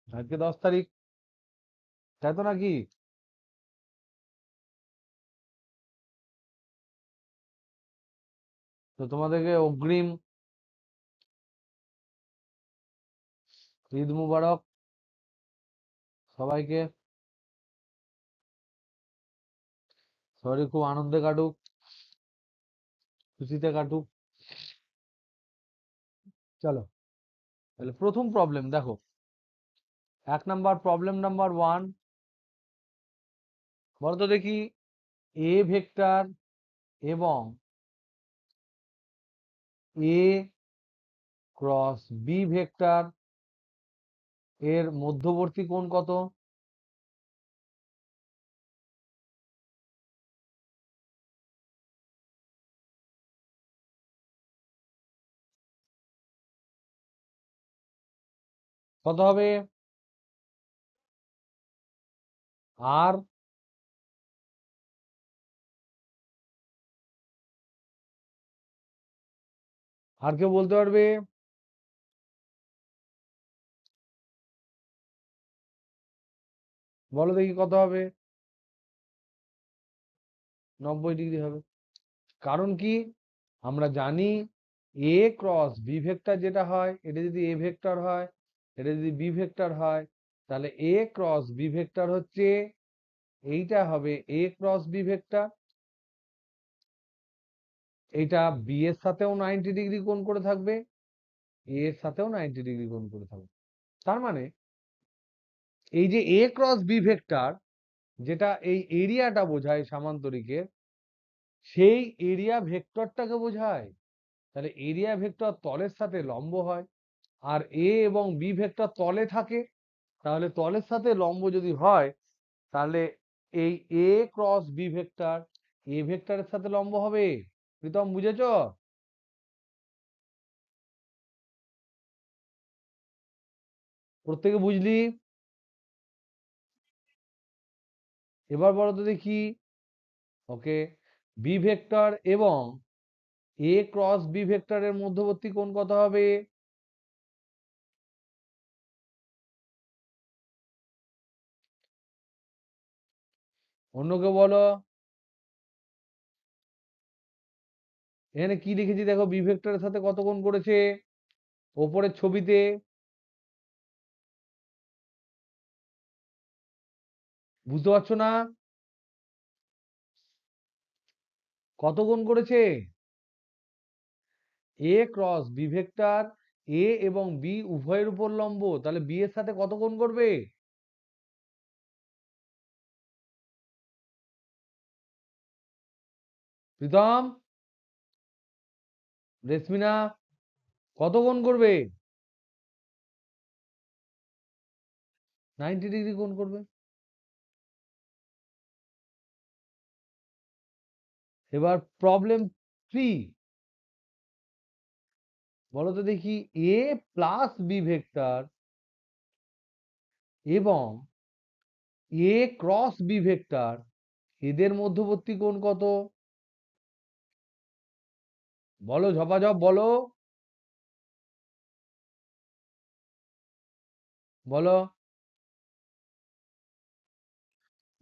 আজকে 10 তারিখ, তাই তো নাকি? তো তোমাদেরকে অগ্রিম ঈদ মুবারক সবাইকে। সবাই খুব আনন্দে কাটুক, খুশিতে কাটুক। চলো, তাহলে প্রথম প্রবলেম দেখো, 1 নাম্বার প্রবলেম নাম্বার 1। বলো তো দেখি, এ ভেক্টর এবং এ ক্রস বি ভেক্টর এর মধ্যবর্তী কোণ কত? কত হবে? আর আর কেউ বলতে পারবে? বলো দেখি কত হবে? 90 ডিগ্রি হবে। কারণ কি? আমরা জানি এ ক্রস বি ভেক্টর যেটা হয়, এটা যদি এ ভেক্টর হয়, এটা যদি বি ভেক্টর হয়, তাহলে এ ক্রস বি ভেক্টর হচ্ছে, এইটা হবে এ ক্রস বি ভেক্টর। এইটা বি এর সাথেও 90 ডিগ্রি কোণ করে থাকবে, এ এর সাথেও 90 ডিগ্রি কোণ করে থাকবে। তার মানে এই যে এ ক্রস বি ভেক্টর, যেটা এই এরিয়াটা বোঝায় সামান্তরিকের, সেই এরিয়া ভেক্টরটাকে বোঝায়। তাহলে এরিয়া ভেক্টর তলের সাথে লম্ব হয়, আর এ এবং বি ভেক্টর তলে থাকে, তাহলে তলের সাথে লম্ব যদি হয়, তাহলে এই এ ক্রস বি ভেক্টর এ ভেক্টরের সাথে লম্ব হবে। প্রীতম, বুঝেছ? প্রত্যেকে বুঝলি? এবার বলো তো দেখি, ওকে, বি ভেক্টর এবং এ ক্রস বি ভেক্টরের মধ্যবর্তী কোণ কত হবে? অন্য কেউ বলো। এখানে কি লিখেছি দেখো, বি ভেক্টরের সাথে কত কোণ করেছে ওপরের ছবিতে? বুঝতে পারছো না? কত কোণ করেছে? এ ক্রস বি ভেক্টর এ এবং বি উভয়ের উপর লম্ব, তাহলে বি এর সাথে কত কোণ করবে? প্রীতম, রেশমিনা, কত কোণ করবে? 90 ডিগ্রি কোণ করবে। এবার প্রবলেম 3, বলো তো দেখি, এ প্লাস বি ভেক্টর এবং এ ক্রস বি ভেক্টর এদের মধ্যবর্তী কোণ কত? বলো ঝপাঝপ বলো, বলো।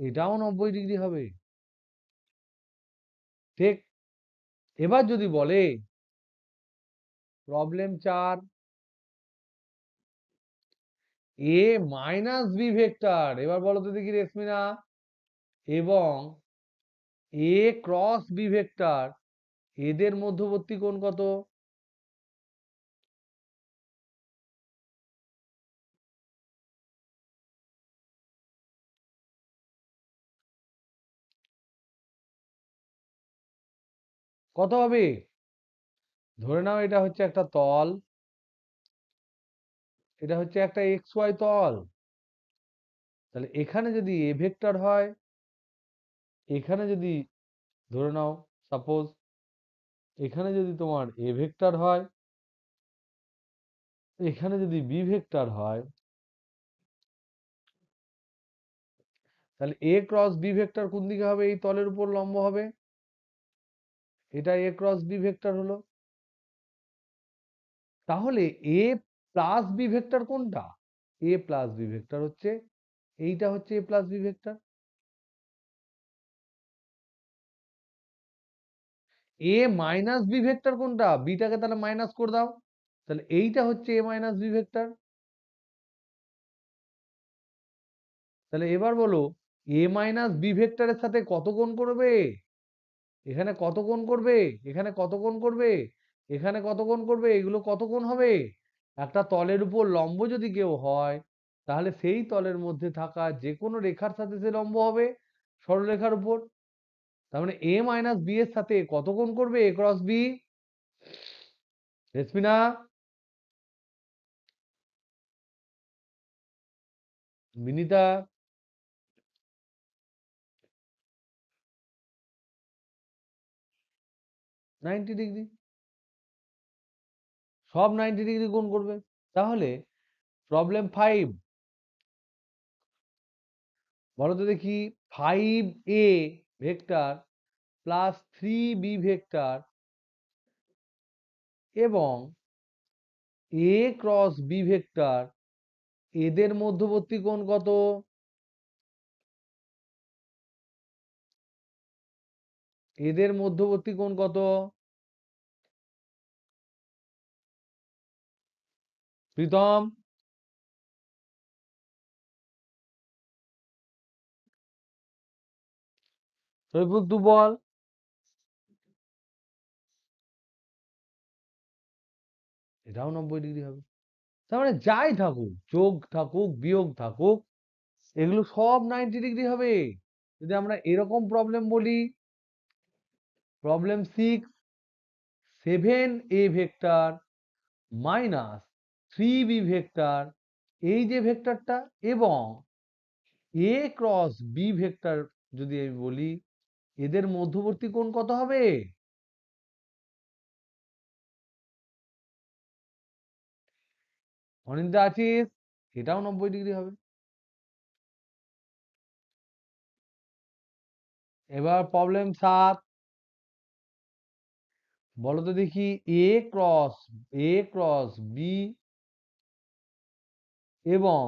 এটাও 90 ডিগ্রি হবে। ঠিক। এবার যদি বলে প্রবলেম 4, এ মাইনাস বি ভেক্টর, এবার বলো তো দেখি রেশমিনা, এবং এ ক্রস বি ভেক্টর এদের মধ্যবর্তী কোণ কত? কত হবে? ধরে নাও এটা হচ্ছে একটা তল, এটা হচ্ছে একটা এক্স ওয়াই তল। তাহলে এখানে যদি এ ভেক্টর হয়, এখানে যদি, ধরে নাও সাপোজ এখানে যদি তোমার এ ভেক্টর হয়, এখানে যদি বি ভেক্টর হয়, তাহলে এ ক্রস বি ভেক্টর কোন দিকে হবে? এই তলের উপর লম্ব হবে। এটা এ ক্রস বি ভেক্টর হলো। তাহলে এ প্লাস বি ভেক্টর কোনটা? এ প্লাস বি ভেক্টর হচ্ছে এইটা, হচ্ছে এ প্লাস বি ভেক্টর। এ মাইনাস বি ভেক্টর কোনটা? বিটাকে তাহলে মাইনাস করে দাও, তাহলে এইটা হচ্ছে এ মাইনাস বি ভেক্টর। তাহলে এবার বলো, এ মাইনাস বি ভেক্টরের সাথে কত কোণ করবে? এখানে কত কোণ করবে, এখানে কত কোণ করবে, এখানে কত কোণ করবে, এগুলো কত কোণ হবে? একটা তলের উপর লম্ব যদি কেউ হয়, তাহলে সেই তলের মধ্যে থাকা যে কোনো রেখার সাথে সে লম্ব হবে, সরলরেখার উপর। তার মানে এ মাইনাস বি এর সাথে কত কোণ করবে এ ক্রস বি? রেসমিনা, বিনিতা, 90 ডিগ্রি। সব 90 ডিগ্রি কোণ করবে। তাহলে প্রবলেম 5, বলো তো দেখি, 5a vector plus 3b vector এবং এ ক্রস বি ভেক্টর, এদের মধ্যবর্তী কোণ কত? এদের মধ্যবর্তী কোণ কত? প্রীতম, শরীফুল তুই বল। এটাও 90 ডিগ্রি হবে। তার মানে যাই থাকুক, যোগ থাকুক বিয়োগ থাকুক, এগুলো সব 90 ডিগ্রি হবে। যদি আমরা এরকম প্রবলেম বলি, problem 6, 7a vector minus 3b vector, এই যে ভেক্টরটা, এবং এ ক্রস বি ভেক্টর যদি আমি বলি, এদের মধ্যবর্তী কোণ কত হবে? অনিন্দা আছিস? এটাও 90 ডিগ্রি হবে। এবার প্রবলেম 7, বলো তো দেখি, এ ক্রস বি এবং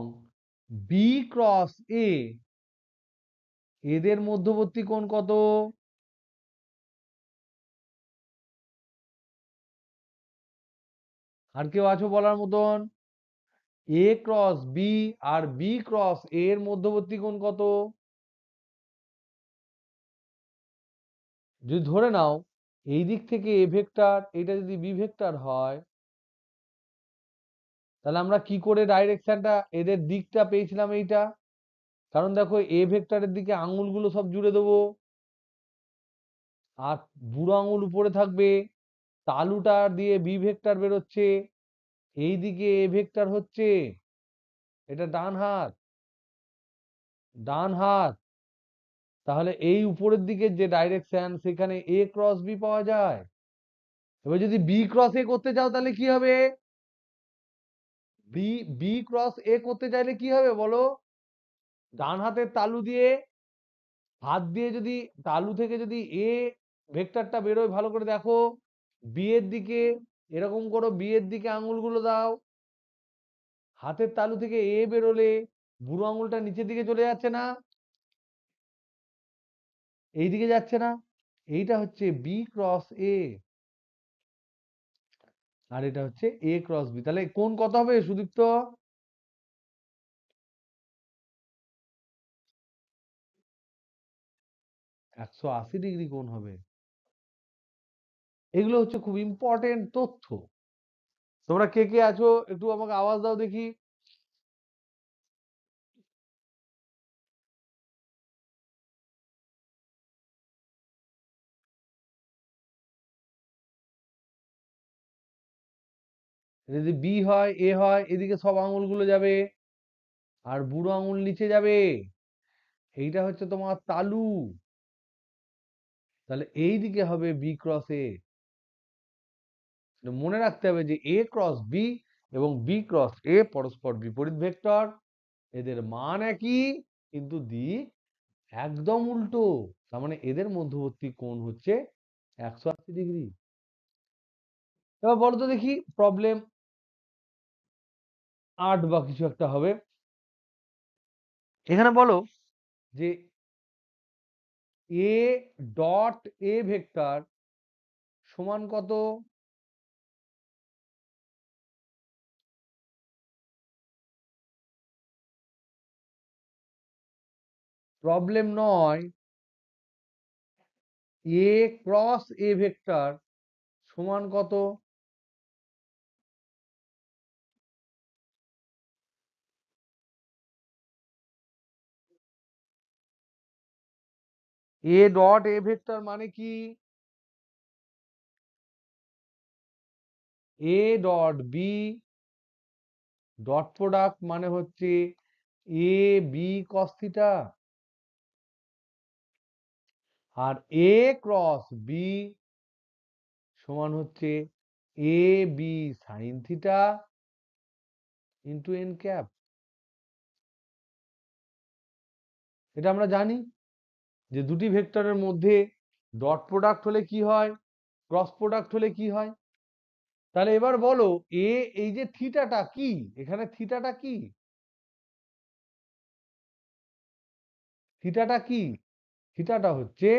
বি ক্রস এ, এদের মধ্যবর্তী কোণ কত? আর কেউ আছো বলার মতন? এ ক্রস বি আর বি ক্রস এর মধ্যবর্তী কোণ কত? যদি ধরে নাও এই দিক থেকে এ ভেক্টর, এটা যদি বি ভেক্টর হয়, তাহলে আমরা কি করে ডাইরেকশনটা, এদের দিকটা পেয়েছিলাম এইটা? কারণ দেখো এ ভেক্টরের দিকে আঙুলগুলো সব জুড়ে দেবো, আর বুড়ো আঙুল উপরে থাকবে, তালুটা দিয়ে বি ভেক্টর বেরোচ্ছে, এই দিকে এ ভেক্টর হচ্ছে, এটা ডান হাত, ডান হাত। তাহলে এই উপরের দিকে যে ডাইরেকশন, সেখানে এ ক্রস বি পাওয়া যায়। এবার যদি বি ক্রস এ করতে চাও তাহলে কি হবে? বি বি ক্রস এ করতে চাইলে কি হবে বলো? ডান হাতের তালু দিয়ে, হাত দিয়ে যদি তালু থেকে যদি এ ভেক্টরটা বেরোয়, ভালো করে দেখো, বি এর দিকে এরকম করো, বি এর দিকে আঙুলগুলো দাও, হাতের তালু থেকে এ বেরোলে বুড়ো আঙুলটা নিচের দিকে চলে যাচ্ছে না? এই দিকে যাচ্ছে না? এইটা হচ্ছে বি ক্রস এ, আর এটা হচ্ছে এ ক্রস বি। তাহলে কোণ কত হবে সুদীপ্ত? 180 ডিগ্রি কোণ হবে। এগুলো হচ্ছে খুব ইম্পর্টেন্ট তথ্য। তোমরা কে কে আছো একটু আমাকে আওয়াজ দাও দেখি। যদি বি হয়, এ হয়, এদিকে সব আঙুলগুলো যাবে, আর বুড়ো আঙুল নিচে যাবে, এইটা হচ্ছে তোমার তালু। তাহলে এই দিকে হবে বি ক্রস এ। মনে রাখতে হবে যে এ ক্রস বি এবং বি ক্রস এ পরস্পর বিপরীত ভেক্টর, এদের মান একই কিন্তু দিক একদম উল্টো। তার মানে এদের মধ্যবর্তী কোণ হচ্ছে 180 ডিগ্রি। এবার বলো তো দেখি প্রবলেম 8 বা কিছু একটা হবে। এখানে বলো যে এ ডট এ ভেক্টর সমান কত? প্রবলেম নয়, এ ক্রস এ ভেক্টর সমান কত? এ ডট এ ভেক্টর মানে কি? A dot b dot product মানে হচ্ছে এ বি কস থিটা, আর এ ক্রস বি সমান হচ্ছে a b sine theta into n cap. এটা আমরা জানি যে দুটি ভেক্টরের মধ্যে ডট প্রোডাক্ট হলে কি হয়, ক্রস প্রোডাক্ট হলে কি হয়। তাহলে এবার বলো এ, এই যে থিটাটা কি, এখানে থিটাটা কি? থিটাটা কি? থিটাটা হচ্ছে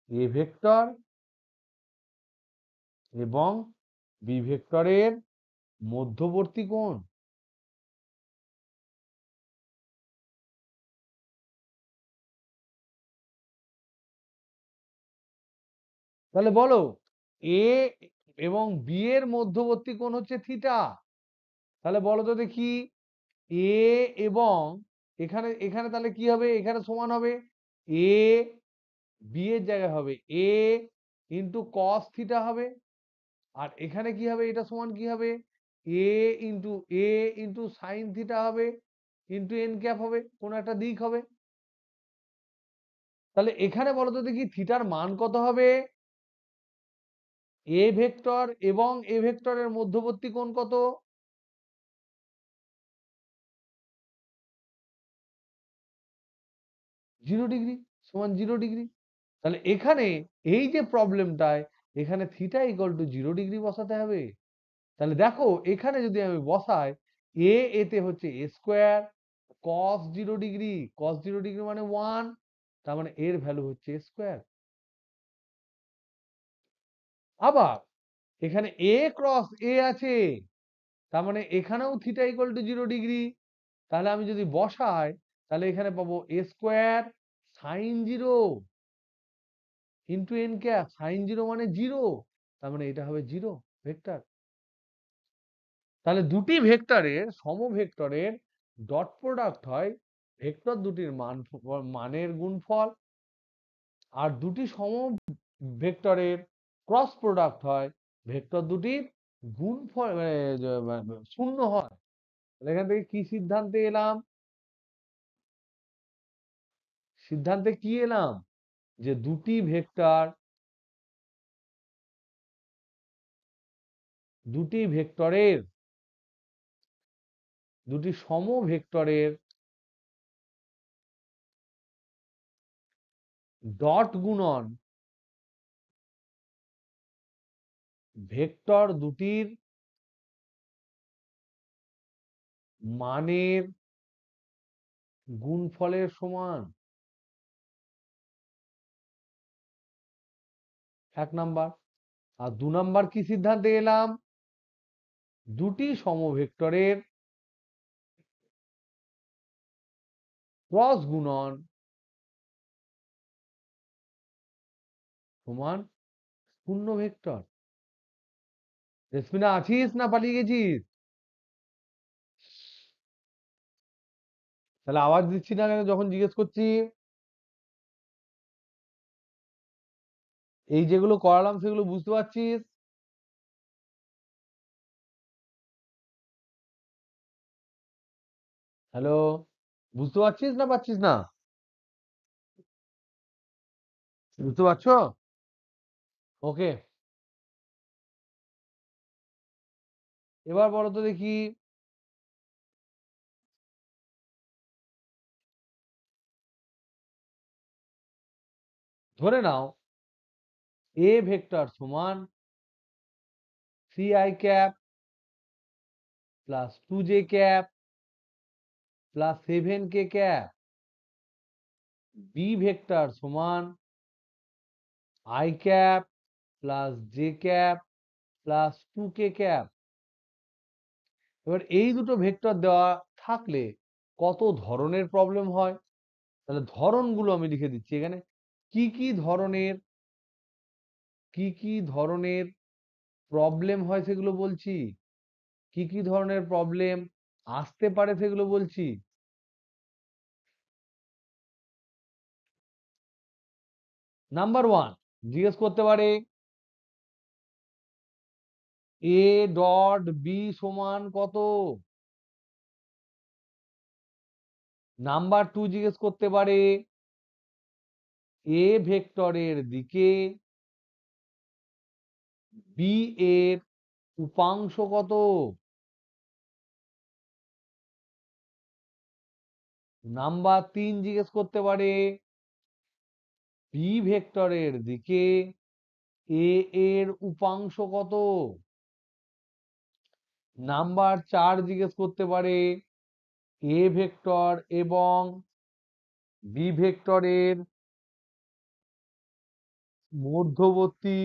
এ ভেক্টর এবং বি ভেক্টরের মধ্যবর্তী কোণ। তাহলে বলো এ এবং বি এর মধ্যবর্তী কোণ হচ্ছে থিটা। তাহলে বলো তো দেখি এ এবং এখানে এখানে তাহলে কি হবে, এখানে সমান হবে এ বি এর জায়গায় হবে এ ইন্টু কস থিটা হবে, আর এখানে কি হবে, এটা সমান কি হবে এ ইন্টু এ ইন্টু সাইন থিটা হবে ইন্টু এন ক্যাপ হবে, কোন একটা দিক হবে। তাহলে এখানে বলো তো দেখি থিটার মান কত হবে? এ ভেক্টর এবং এ ভেক্টরের মধ্যবর্তী কোণ কত? 0 ডিগ্রি, সমান 0 ডিগ্রি। তাহলে এখানে এই যে প্রবলেমটায় এখানে থিটা ইকুয়াল টু 0 ডিগ্রি বসাতে হবে। তাহলে দেখো এখানে যদি আমি বসাই এ এতে হচ্ছে এ স্কোয়ার কস 0 ডিগ্রি, কস 0 ডিগ্রি মানে 1, তার মানে এর ভ্যালু হচ্ছে স্কোয়ার। আবার এখানে এ ক্রস এ আছে, তার মানে এখানেও থিটা ইকুয়াল টু 0 ডিগ্রি। তাহলে আমি যদি বসাই তাহলে এখানে পাবো a square sine 0 into n cap, sine 0 মানে 0, তার মানে এটা হবে 0 ভেক্টর। তাহলে দুটি ভেক্টরের সমভেক্টরের ডট প্রোডাক্ট হয় ভেক্টর দুটির মানের গুণফল, আর দুটি সম ভেক্টরের ক্রস প্রোডাক্ট হয় ভেক্টর দুটির গুণফল, শূন্য হয়। এখান থেকে কি সিদ্ধান্তে এলাম? সিদ্ধান্তে কি এলাম যে দুটি ভেক্টরের দুটি সম ভেক্টরের ডট গুণন ভেক্টর দুটির মানের গুণফলের সমান। 1 নাম্বার। আর 2 নাম্বার কি সিদ্ধান্তে এলাম? দুটি সমভেক্টরের ক্রস গুণন সমান শূন্য ভেক্টর। রেসমিনা আছিস না পালিয়ে গেছিস? তাহলে আওয়াজ দিচ্ছি না কেন যখন জিজ্ঞেস করছি? এই যেগুলো করালাম সেগুলো বুঝতে পারছিস? হ্যালো, বুঝতে পারছিস না পারছিস না? বুঝতে পারছো? ওকে, এবার বলো তো দেখি ধরে নাও এ ভেক্টর সমান c i cap plus 2j cap plus 7k cap, b vector সমান i cap plus j cap plus 2k cap. এবার এই দুটো ভেক্টর দেওয়া থাকলে কত ধরনের প্রবলেম হয়, তাহলে ধরনগুলো আমি লিখে দিচ্ছি এখানে। কি কি ধরনের প্রবলেম হয় সেগুলো বলছি, কি ধরনের প্রবলেম আসতে পারে সেগুলো বলছি। নাম্বার 1 জিজ্ঞেস করতে পারে এ ডট বি সমান কত। নাম্বার 2 জিজ্ঞেস করতে পারে এ ভেক্টরের দিকে বি এর উপাংশ কত। নাম্বার 3 জিজ্ঞেস করতে পারে বি ভেক্টরের দিকে এ এর উপাংশ কত। নাম্বার 4 জিজ্ঞেস করতে পারে এ ভেক্টর এবং বি ভেক্টরের মধ্যবর্তী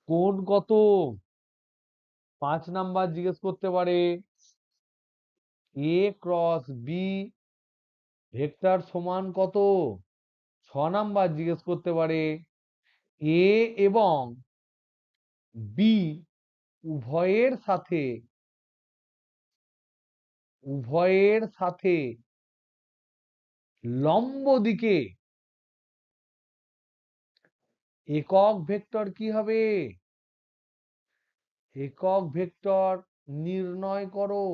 কোণ কত। 5 নাম্বার জিজ্ঞেস করতে পারে এ ক্রস বি ভেক্টর সমান কত। 6 নাম্বার জিজ্ঞেস করতে পারে এ এবং বি উভয়ের সাথে লম্ব দিকে একক ভেক্টর কি হবে। একক ভেক্টর নির্ণয় করো।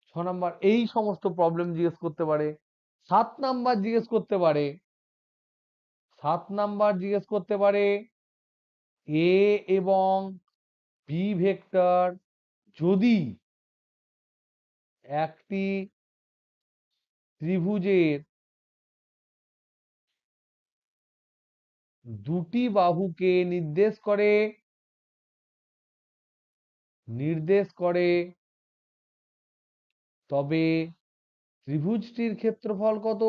6 নাম্বার এই সমস্ত প্রবলেম জিজ্ঞেস করতে পারে। 7 নাম্বার জিজ্ঞেস করতে পারে 7 নাম্বার জিজ্ঞেস করতে পারে এ এবং বি ভেক্টর যদি একটি ত্রিভুজের দুটি বাহুকে নির্দেশ করে তবে ত্রিভুজটির ক্ষেত্রফল কত।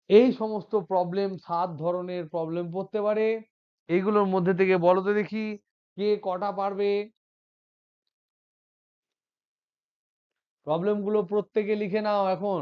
এই সমস্ত প্রবলেম 7 ধরনের প্রবলেম পড়তে পারে। এইগুলোর মধ্যে থেকে বলো তো দেখি কে কটা পারবে। প্রবলেম গুলো প্রত্যেকে লিখে নাও এখন।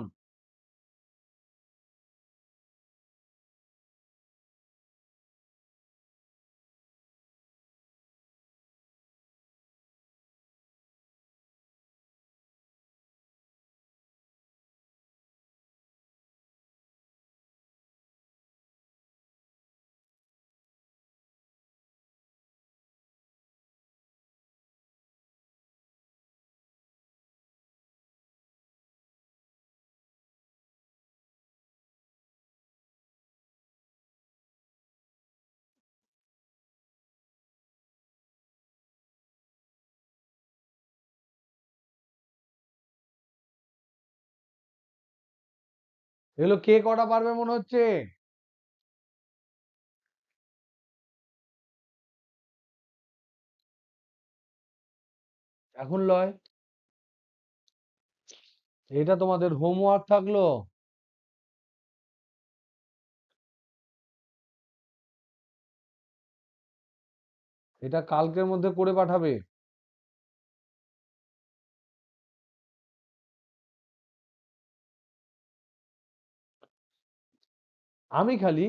এগুলো কে কটা পারবে মনে হচ্ছে। এখন লয়, এটা তোমাদের হোমওয়ার্ক থাকলো। এটা কালকের মধ্যে করে পাঠাবে। আমি খালি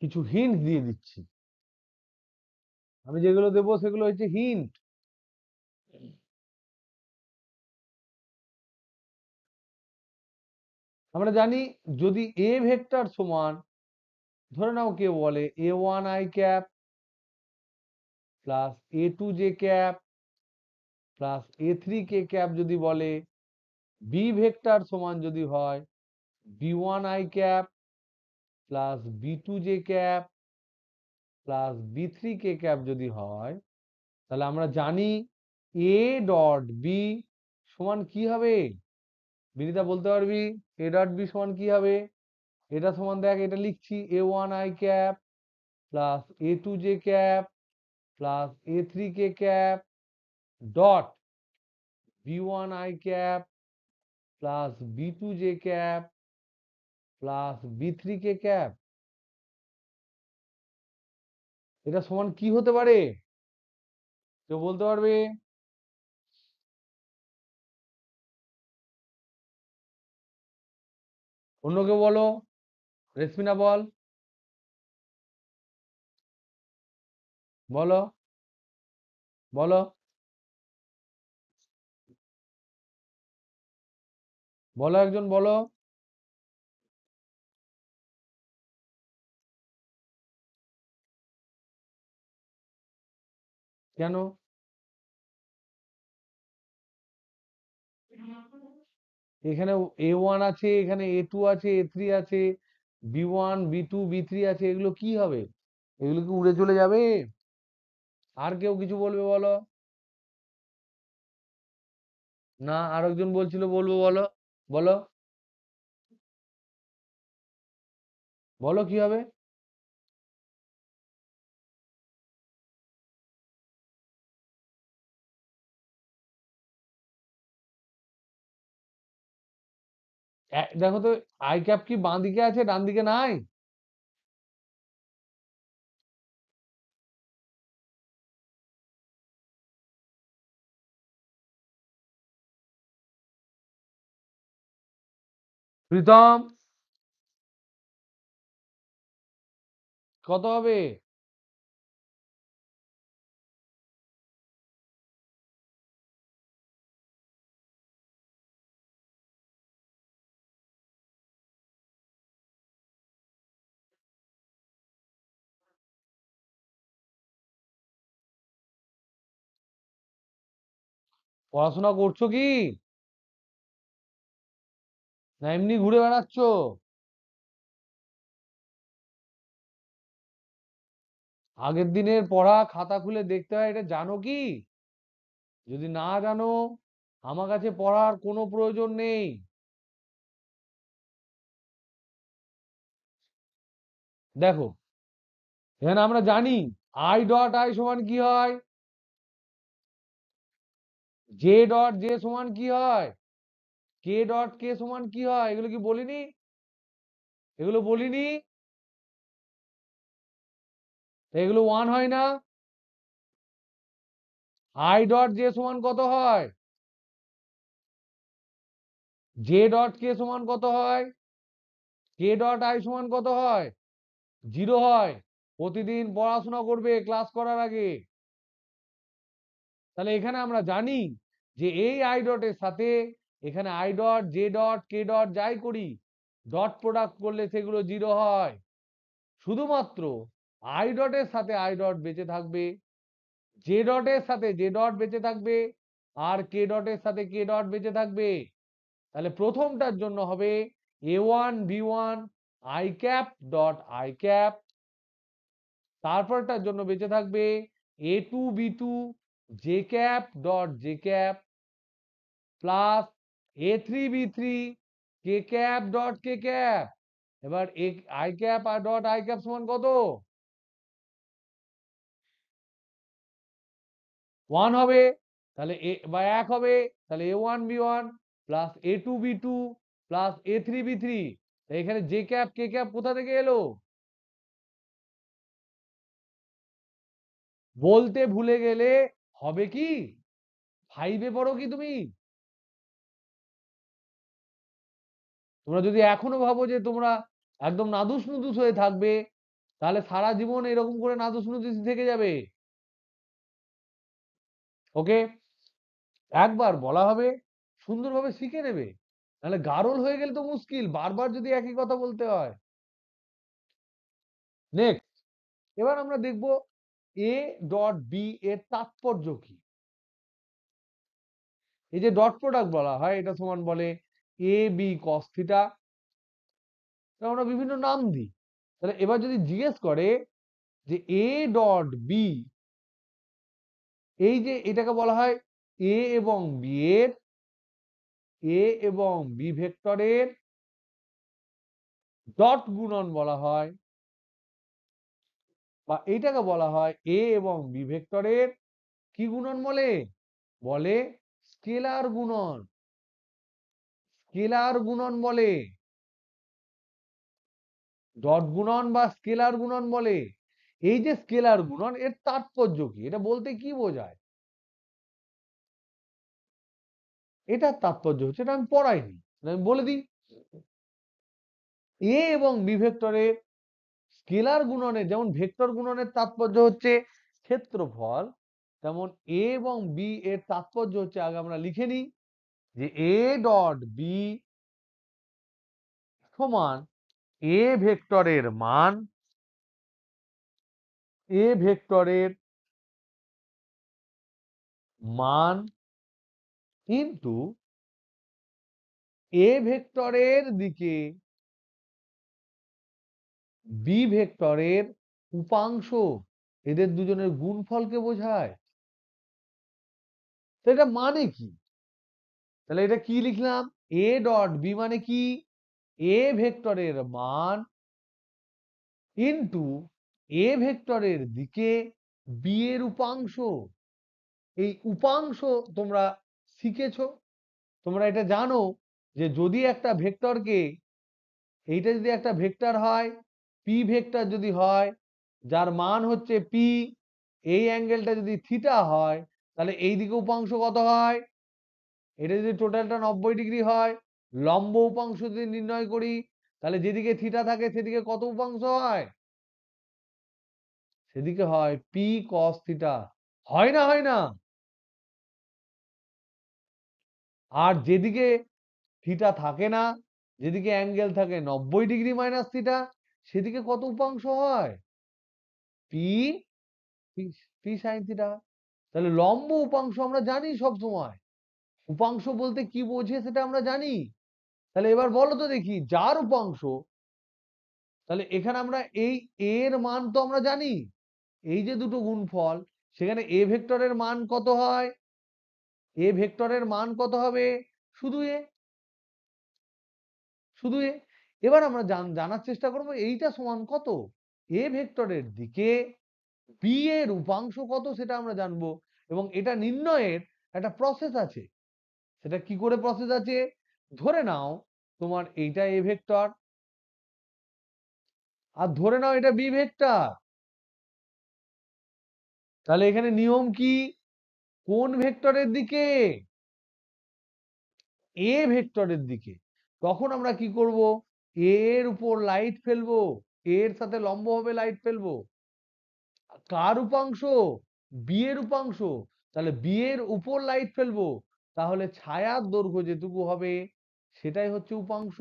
কিছু হিন্ট দিয়ে দিচ্ছি, আমি যেগুলো দেবো সেগুলো হচ্ছে হিন্ট। আমরা জানি যদি এ ভেক্টর সমান, ধরে নাও কেউ বলে a1i plus a2j plus a3k যদি বলে, বি ভেক্টর সমান যদি হয় b1i plus b2j plus b3k যদি হয়, তাহলে আমরা জানি এ ডট বি সমান কি হবে। বিনিতা বলতে পারবি এ ডট বি সমান কি হবে। এটা সমান দেখ, এটা লিখছি a1 i cap plus a2j cap plus a3k cap dot b1i cap plus b2j cap plus b3k cap. এটা সমান কি হতে পারে কেউ বলতে পারবে? অন্য কেউ বলো, রেসমিনা বল, বলো বলো বলো, একজন বলো। কেন? এখানে a1 আছে, এখানে a2 আছে, a3 আছে, b1 b2 b3 আছে, এগুলো কি হবে? এগুলো কি উড়ে চলে যাবে? আর কেউ কিছু বলবে বলো। না, আরেকজন বলছিল বলবো, বলো বলো বলো কি হবে? দেখো তো, আই ক্যাপ কি বাঁ দিকে আছে ডান দিকে নাই? প্রীতম, কত হবে? পড়াশোনা করছো কি, না এমনি ঘুরে বেড়াচ্ছ? আগের দিনের পড়া খাতা খুলে দেখতে হয়, এটা জানো কি? যদি না জানো, আমার কাছে পড়ার কোনো প্রয়োজন নেই। দেখো, এখানে আমরা জানি আই ডট আই সমান কি হয়, জে ডট জে সমান কি হয়, কে ডট কে সমান কি হয়, এগুলো কি বলিনি? এগুলো বলিনি? এগুলো ওয়ান হয় না? আই ডট জে সমান কত হয়, জে ডট কে সমান কত হয়, কে ডট আই সমান কত হয়? 0 হয়। প্রতিদিন পড়াশোনা করবে ক্লাস করার আগে। তাহলে এখানে আমরা জানি যে এই আই ডটের সাথে এখানে I dot J dot K dot যাই করি, ডট প্রোডাক্ট করলে সেগুলো 0 হয়। শুধুমাত্র আই ডটের সাথে আই ডট বেঁচে থাকবে, জে ডটের সাথে জে ডট বেঁচে থাকবে, আর কে ডটের সাথে কে ডট বেঁচে থাকবে। তাহলে প্রথমটার জন্য হবে a1 b1 i cap dot i cap, তারপরটার জন্য বেঁচে থাকবে a2 b2 j cap dot j cap plus a3 b3 কে ক্যাপ ডট কে ক্যাপ। এবার আই ক্যাপ আর ডট আই ক্যাপ সমান কত? 1 হবে। তাহলে বা 1 হবে। তাহলে a1 b1 plus a2 b2 plus a3 b3। এখানে জে ক্যাপ কে ক্যাপ কোথা থেকে এলো? বলতে ভুলে গেলে হবে কি, ফাইভে পড়ো কি তুমি? তোমরা যদি এখনো ভাবো যে তোমরা একদম নাদুস নুদুস হয়ে থাকবে, তাহলে সারা জীবন এরকম করে নাদুস নুদুস থেকে যাবে। ওকে, একবার বলা হবে, সুন্দরভাবে শিখে নেবে, নাহলে গারল হয়ে গেলে তো মুশকিল, বারবার যদি একই কথা বলতে হয়। নেক্সট, এবার আমরা দেখব এ ডট বি এর তাৎপর্য কি। এই যে ডট প্রোডাক্ট বলা হয়, এটা সমান বলে এ বি কস থিটা, আমরা বিভিন্ন নাম দিই। তাহলে এবার যদি জিজ্ঞেস করে যে এ ডট বি, এই যে এটাকে বলা হয় এ এবং বি এর, এ এবং বি ভেক্টরের ডট গুণন বলা হয়, বা এইটাকে বলা হয় এ এবং বি ভেক্টরের কি গুণন বলে? বলে স্কেলার গুণন। স্কেলার গুণন বলে, ডট গুণন বা স্কেলার গুণন বলে। এই যে স্কেলার গুণন, এর তাৎপর্য কি? এটা বলতে কি বোঝায়? এটার তাৎপর্য হচ্ছে, এটা আমি পড়াইনি, আমি বলে দিই। এ এবং বি ভেক্টরের স্কেলার গুণনের, যেমন ভেক্টর গুণনের তাৎপর্য হচ্ছে ক্ষেত্রফল, তেমন এ এবং বি এর তাৎপর্য হচ্ছে, আগে আমরা লিখে নিই যে এ ডট বি সমান এ ভেক্টরের মান, এ ভেক্টরের মান ইন্টু এ ভেক্টরের দিকে বি ভেক্টরের উপাংশ, এদের দুজনের গুণফলকে বোঝায়। তো এটা মানে কি? তাহলে এটা কি লিখলাম? এ ডট বি মানে কি? এ ভেক্টরের মান ইন্টু এ ভেক্টরের দিকে বি এর উপাংশ। এই উপাংশ তোমরা শিখেছো, তোমরা এটা জানো যে যদি একটা ভেক্টরকে, এইটা যদি একটা ভেক্টর হয়, পি ভেক্টর যদি হয়, যার মান হচ্ছে পি, এই অ্যাঙ্গেলটা যদি থিটা হয়, তাহলে এই দিকে উপাংশ কত হয়? এটা যদি টোটালটা 90 ডিগ্রি হয়, লম্ব উপাংশ যদি নির্ণয় করি, তাহলে যেদিকে থিটা থাকে সেদিকে কত উপাংশ হয়? সেদিকে হয় পি কস থিটা। হয় না? হয় না? আর যেদিকে থিটা থাকে না, যেদিকে অ্যাঙ্গেল থাকে 90 ডিগ্রি মাইনাস থিটা, সেদিকে কত উপাংশ হয়? P P sine theta. তাহলে লম্ব উপাংশ আমরা জানি সব সময়, উপাংশ বলতে কি বোঝে সেটা আমরা জানি। তাহলে এবার বলো তো দেখি, যার উপাংশ, তাহলে এখানে আমরা এই এর মান তো আমরা জানি, এই যে দুটো গুণফল, সেখানে এ ভেক্টরের মান কত হয়? এ ভেক্টরের মান কত হবে? শুধু এ, শুধু এ। এবার আমরা জানার চেষ্টা করব এইটা সমান কত। এ ভেক্টরের দিকে বি এর উপাংশ কত সেটা আমরা জানবো, এবং এটা নির্ণয়ের একটা প্রসেস আছে। সেটা কি করে প্রসেস আছে? ধরে নাও তোমার এইটা এ ভেক্টর, আর ধরে নাও এটা বি ভেক্টর। তাহলে এখানে নিয়ম কি? কোন ভেক্টরের দিকে? এ ভেক্টরের দিকে। তখন আমরা কি করব? এর উপর লাইট ফেলবো, এর সাথে লম্বভাবে লাইট ফেলবো। কার উপাংশ? বি এর উপাংশ। তাহলে বি এর উপর লাইট ফেলবো, তাহলে ছায়ার দৈর্ঘ্য যেটুকু হবে সেটাই হচ্ছে উপাংশ।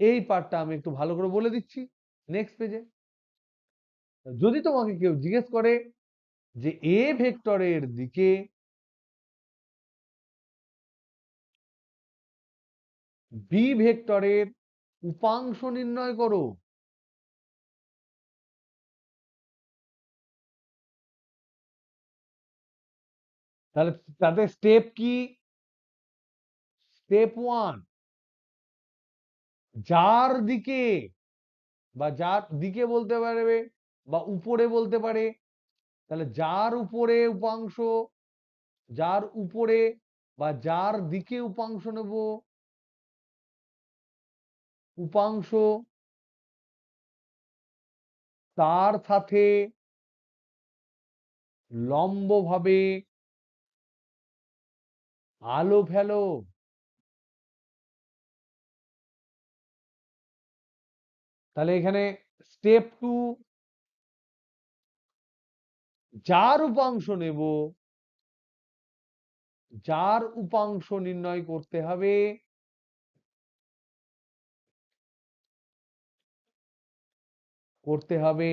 এই পার্টটা আমি একটু ভালো করে বলে দিচ্ছি নেক্সট পেজে। যদি তোমাকে কেউ জিজ্ঞেস করে যে এ ভেক্টরের দিকে বি ভেক্টরের উপাংশ নির্ণয় করো, তাহলে তাদের স্টেপ কি? স্টেপ ওয়ান, যার দিকে, বা যার দিকে বলতে পারবে বা উপরে বলতে পারে, তাহলে যার উপরে উপাংশ, যার উপরে বা যার দিকে উপাংশ নেব, উপাংশ তার সাথে লম্বভাবে আলো ফেলো। তাহলে এখানে স্টেপ টু, যার উপাংশ নেব, যার উপাংশ নির্ণয় করতে হবে, করতে হবে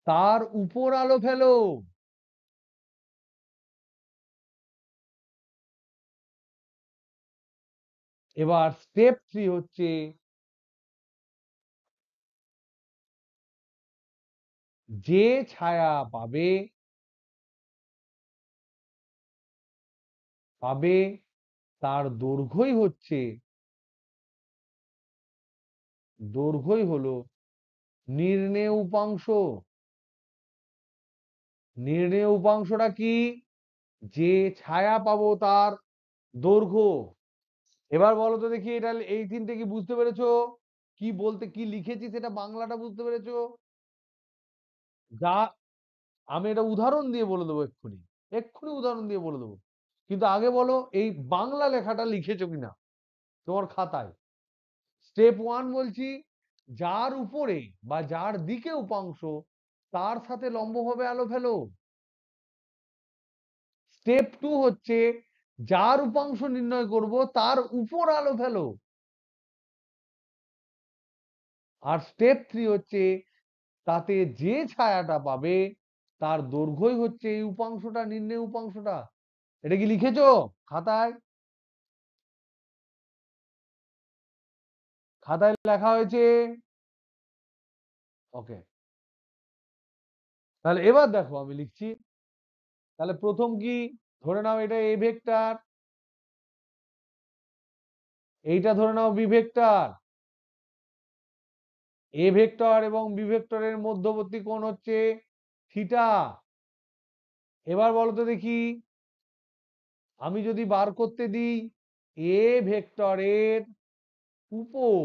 তার উপর আলো ফেলো। এবার স্টেপ থ্রি হচ্ছে, যে ছায়া পাবে, পাবে তার দৈর্ঘ্যই হচ্ছে দৈর্ঘ্যই হলো নির্ণেয় উপাংশ। নির্ণেয় উপাংশটা কি? যে ছায়া পাবো তার দৈর্ঘ্য। এবার বলো তো দেখি, এটা এই তিনটে কি বুঝতে পেরেছো? কি বলতে কি লিখেছি সেটা বাংলাটা বুঝতে পেরেছো? যা আমি এটা উদাহরণ দিয়ে বলে দেবো, এক্ষুনি এক্ষুনি উদাহরণ দিয়ে বলে দেবো। কিন্তু আগে বলো এই বাংলা লেখাটা লিখেছো কিনা তোমার খাতায়। স্টেপ 1 বলছি, যার উপরে বা যার দিকে উপাংশ তার সাথে লম্বভাবে আলো ফেলো। স্টেপ 2 হচ্ছে, যার উপাংশ নির্ণয় করব তার উপর আলো ফেলো। আর স্টেপ 3 হচ্ছে, তাতে যে ছায়াটা পাবে তার দৈর্ঘ্যই হচ্ছে এই উপাংশটা, নির্ণেয় উপাংশটা। এটা কি লিখেছো খাতায়? খাতায় লেখা হয়েছে? ওকে, তাহলে এবার দেখো আমি লিখছি। তাহলে প্রথম কি, ধরে নাও এটা এ ভেক্টর, এইটা ধরে নাও বি ভেক্টর। এ ভেক্টর এবং বি ভেক্টরের মধ্যবর্তী কোণ হচ্ছে থিটা। এবার বলো তো দেখি, আমি যদি বার করতে দিই এ ভেক্টরের উপর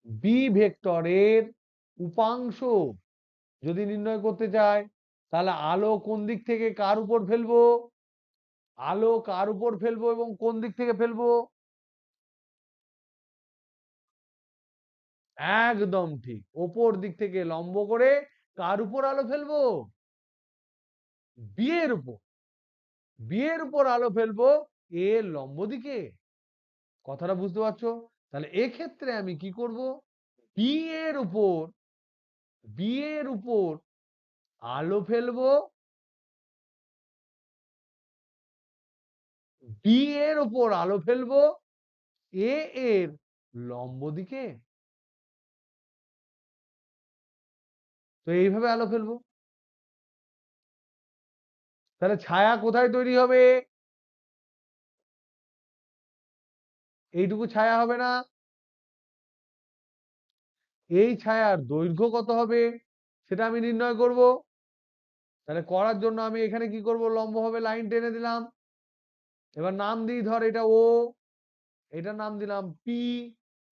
বি ভেক্টরের উপাংশ যদি নির্ণয় করতে চাই, তাহলে আলো কোন দিক থেকে কার উপর ফেলবো? আলো কার উপর ফেলবো এবং কোন দিক থেকে ফেলবো? একদম ঠিক, ওপর দিক থেকে লম্ব করে কার উপর আলো ফেলবো? বি এর উপর। বি এর উপর আলো ফেলবো এর লম্ব দিকে। কথাটা বুঝতে পারছো? তাহলে এক্ষেত্রে আমি কি করব? বি এর উপর বি এর উপর আলো ফেলবো, বি এর উপর আলো ফেলবো এ এর লম্ব দিকে। তো এইভাবে আলো ফেলবো। তাহলে ছায়া কোথায় তৈরি হবে? এইটুকু ছায়া হবে না? এই ছায়ার দৈর্ঘ্য কত হবে সেটা আমি নির্ণয় করব। তাহলে করার জন্য আমি এখানে কি করব? লম্বভাবে লাইন টেনে দিলাম। এবার নাম দিই, ধর এটা ও, এটার নাম দিলাম পি,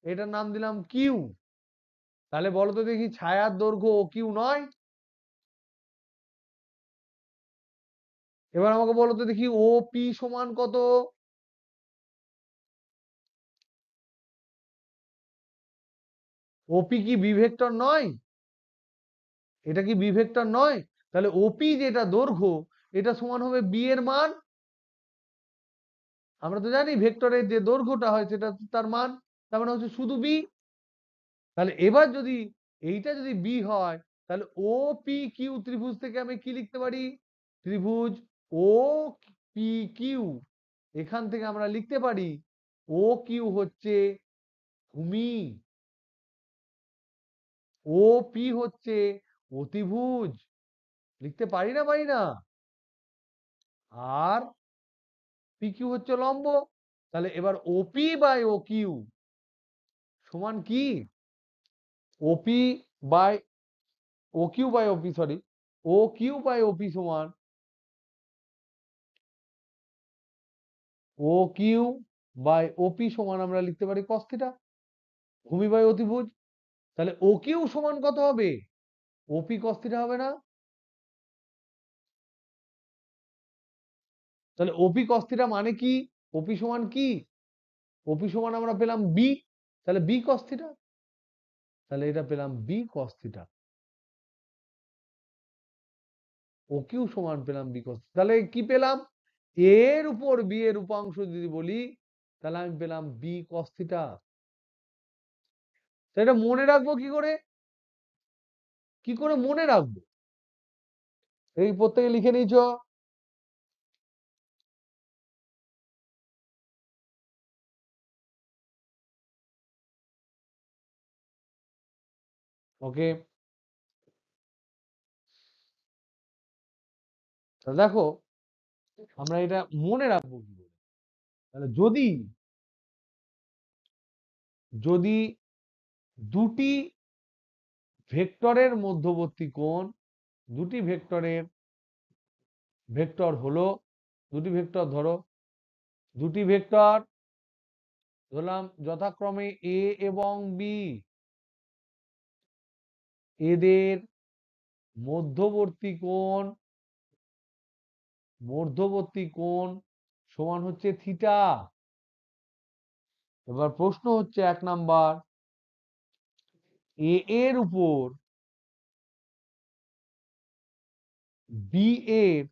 এটার নাম দিলাম কিউ। তাহলে বলো তো দেখি, ছায়ার দৈর্ঘ্য ও কিউ নয়? এবার আমাকে বলো তো দেখি, ও পি সমান কত? ওপি কি বি ভেক্টর নয়? এটা কি বি ভেক্টর নয়? তাহলে ওপি যেটা দৈর্ঘ্য, এটা সমান হবে বি এর মান। আমরা তো জানি ভেক্টরের যে দৈর্ঘ্যটা হয় সেটা তার মান, তার মানে হচ্ছে শুধু বি। তাহলে এবার যদি এইটা যদি বি হয়, তাহলে ও পি কিউ ত্রিভুজ থেকে আমি কি লিখতে পারি? ত্রিভুজ ও পি কিউ, এখান থেকে আমরা লিখতে পারি ও কিউ হচ্ছে ভূমি, ও পি হচ্ছে অতিভুজ। লিখতে পারি না পারি না? আর পি কিউ হচ্ছে লম্ব। তাহলে এবার ওপি বাই ও কিউ সমান কি? OP by O Q by OP, sorry, O Q by OP সমান ও কিউ বাই ওপি সমান আমরা লিখতে পারি কস থিটা, ভূমি বাই অতিভুজ। তাহলে ও কিউ সমান কত হবে? ওপি কস থিটা হবে না? তাহলে ওপি কস থিটা মানে কি? ওপি সমান কি? ওপি সমান আমরা পেলাম বি, তাহলে বি কস থিটা। তাহলে এটা পেলাম বি কস থিটা। ও কিউ সমান পেলাম বি কস। তাহলে কি পেলাম? এর উপর বি এর উপাংশ যদি বলি, তাহলে আমি পেলাম বি কস থিটা। এটা মনে রাখবো কি করে? কি করে মনে রাখবো? এই প্রত্যেকে লিখে নিয়েছ? ওকে, দেখো আমরা এটা মনে রাখবো কি করে। তাহলে যদি যদি দুটি ভেক্টরের মধ্যবর্তী কোণ, দুটি ভেক্টর হলো, দুটি ভেক্টর ধরো, দুটি ভেক্টর ধরলাম যথাক্রমে এ এবং বি, এদের মধ্যবর্তী কোণ সমান হচ্ছে থিটা। এবার প্রশ্ন হচ্ছে 1 নাম্বার, এ এর উপর বি এর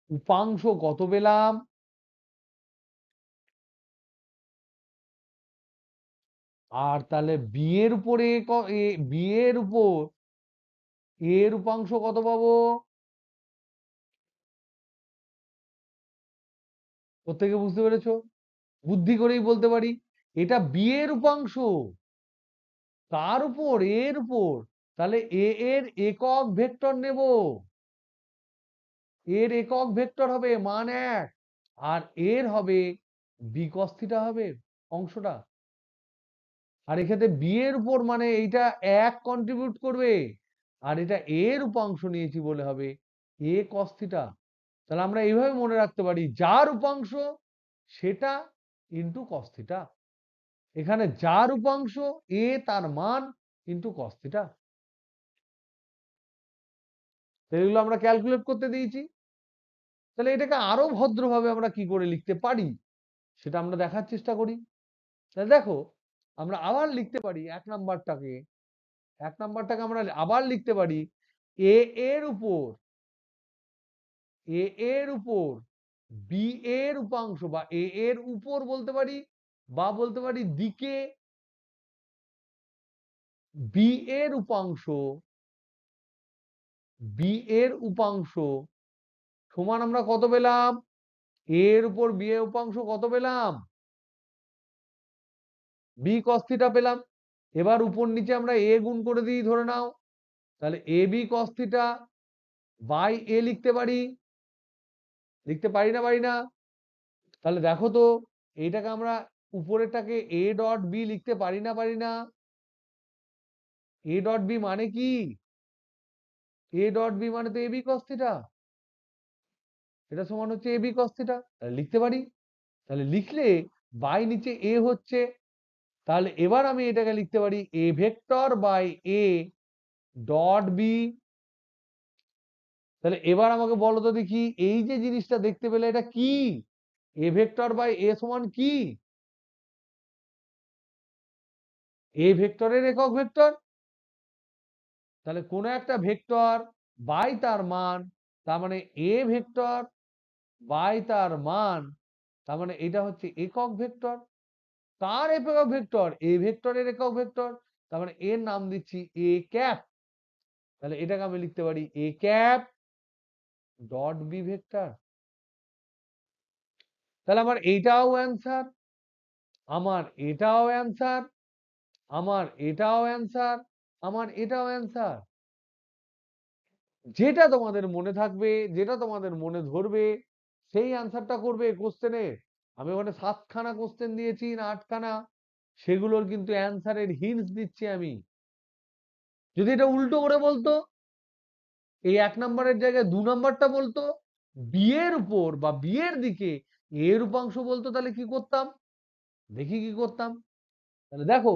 উপাংশ কত পেলাম? আর তাহলে বি এর উপরে বি এর উপর এর উপাংশ কত পাবো? প্রত্যেকে বুঝতে পেরেছো? বুদ্ধি করেই বলতে পারি, এটা বি এর উপাংশ, তার উপর এর উপর, তাহলে এ এর একক ভেক্টর নেব, এর একক ভেক্টর হবে মান 1, আর এর হবে বি কস থিটা হবে অংশটা। আর এক্ষেত্রে বি এর উপর মানে এইটা 1 কন্ট্রিবিউট করবে, আর এটা এর উপাংশ নিয়েছি বলে হবে এ কস থিটা। তাহলে আমরা এইভাবে মনে রাখতে পারি, যার উপাংশ সেটা ইন্টু কস থিটা। এখানে যার উপাংশ এ, তার মান ইন্টু কস থিটা। এগুলো আমরা ক্যালকুলেট করতে দিয়েছি। তাহলে এটাকে আরো ভদ্রভাবে আমরা কি করে লিখতে পারি সেটা আমরা দেখার চেষ্টা করি। তাহলে দেখো, আমরা আবার লিখতে পারি 1 নাম্বারটাকে আমরা আবার লিখতে পারি এ এর উপর এ এর উপর বি এর উপাংশ, বা এ এর উপর বলতে পারি, বা বলতে পারি দিকে বি এর উপাংশ, বি এর উপাংশ সমান আমরা কত পেলাম? এর উপর বি এর উপাংশ কত পেলাম? বি কস থিটা পেলাম। এবার উপর নিচে আমরা এ গুণ করে দিই ধরে নাও, তাহলে a b cos theta by এ লিখতে পারি, লিখতে পারি না পারি না? তাহলে দেখো তো, এইটাকে আমরা উপরেরটাকে এ ডট বি লিখতে পারি না পারি না? এ ডট বি মানে কি? এ ডট বি মানে তো এ বি কস থিটা, এটা সমান হচ্ছে এ বি কস থিটা, তাহলে লিখতে পারি। তাহলে লিখলে বাই নিচে এ হচ্ছে, তাহলে এবার আমি এটাকে লিখতে পারি A vector by A dot B. তাহলে এবার আমাকে বলো তো দেখি, এই যে জিনিসটা দেখতে পেলে এটা কি? এ ভেক্টর বাই এ সমান কি? এ ভেক্টরের একক ভেক্টর। তাহলে কোন একটা ভেক্টর বাই তার মান, তার মানে এ ভেক্টর বাই তার মান, তার মানে এটা হচ্ছে একক ভেক্টর। কার একক ভেক্টর? এ ভেক্টরের একক ভেক্টর, তার মানে এর নাম দিচ্ছি এ ক্যাপ। তাহলে এটাকে আমি লিখতে পারি A cap dot B vector. তাহলে আমার এইটাও অ্যান্সার, আমার এটাও অ্যান্সার, আমার এটাও অ্যান্সার, আমার এটাও অ্যান্সার। যেটা তোমাদের মনে থাকবে, যেটা তোমাদের মনে ধরবে, সেই অ্যান্সারটা করবে কোশ্চেনে। আমি ওখানে 7খানা কোশ্চেন দিয়েছি না 8খানা, সেগুলোর কিন্তু অ্যান্সারের হিন্টস দিচ্ছি আমি। যদি এটা উল্টো করে বলতো, এই 1 নাম্বারের জায়গায় 2 নাম্বারটা বলতো, বিয়ের উপর বা বিয়ের দিকে এর উপাংশ বলতো, তাহলে কি করতাম? দেখি কি করতাম। তাহলে দেখো,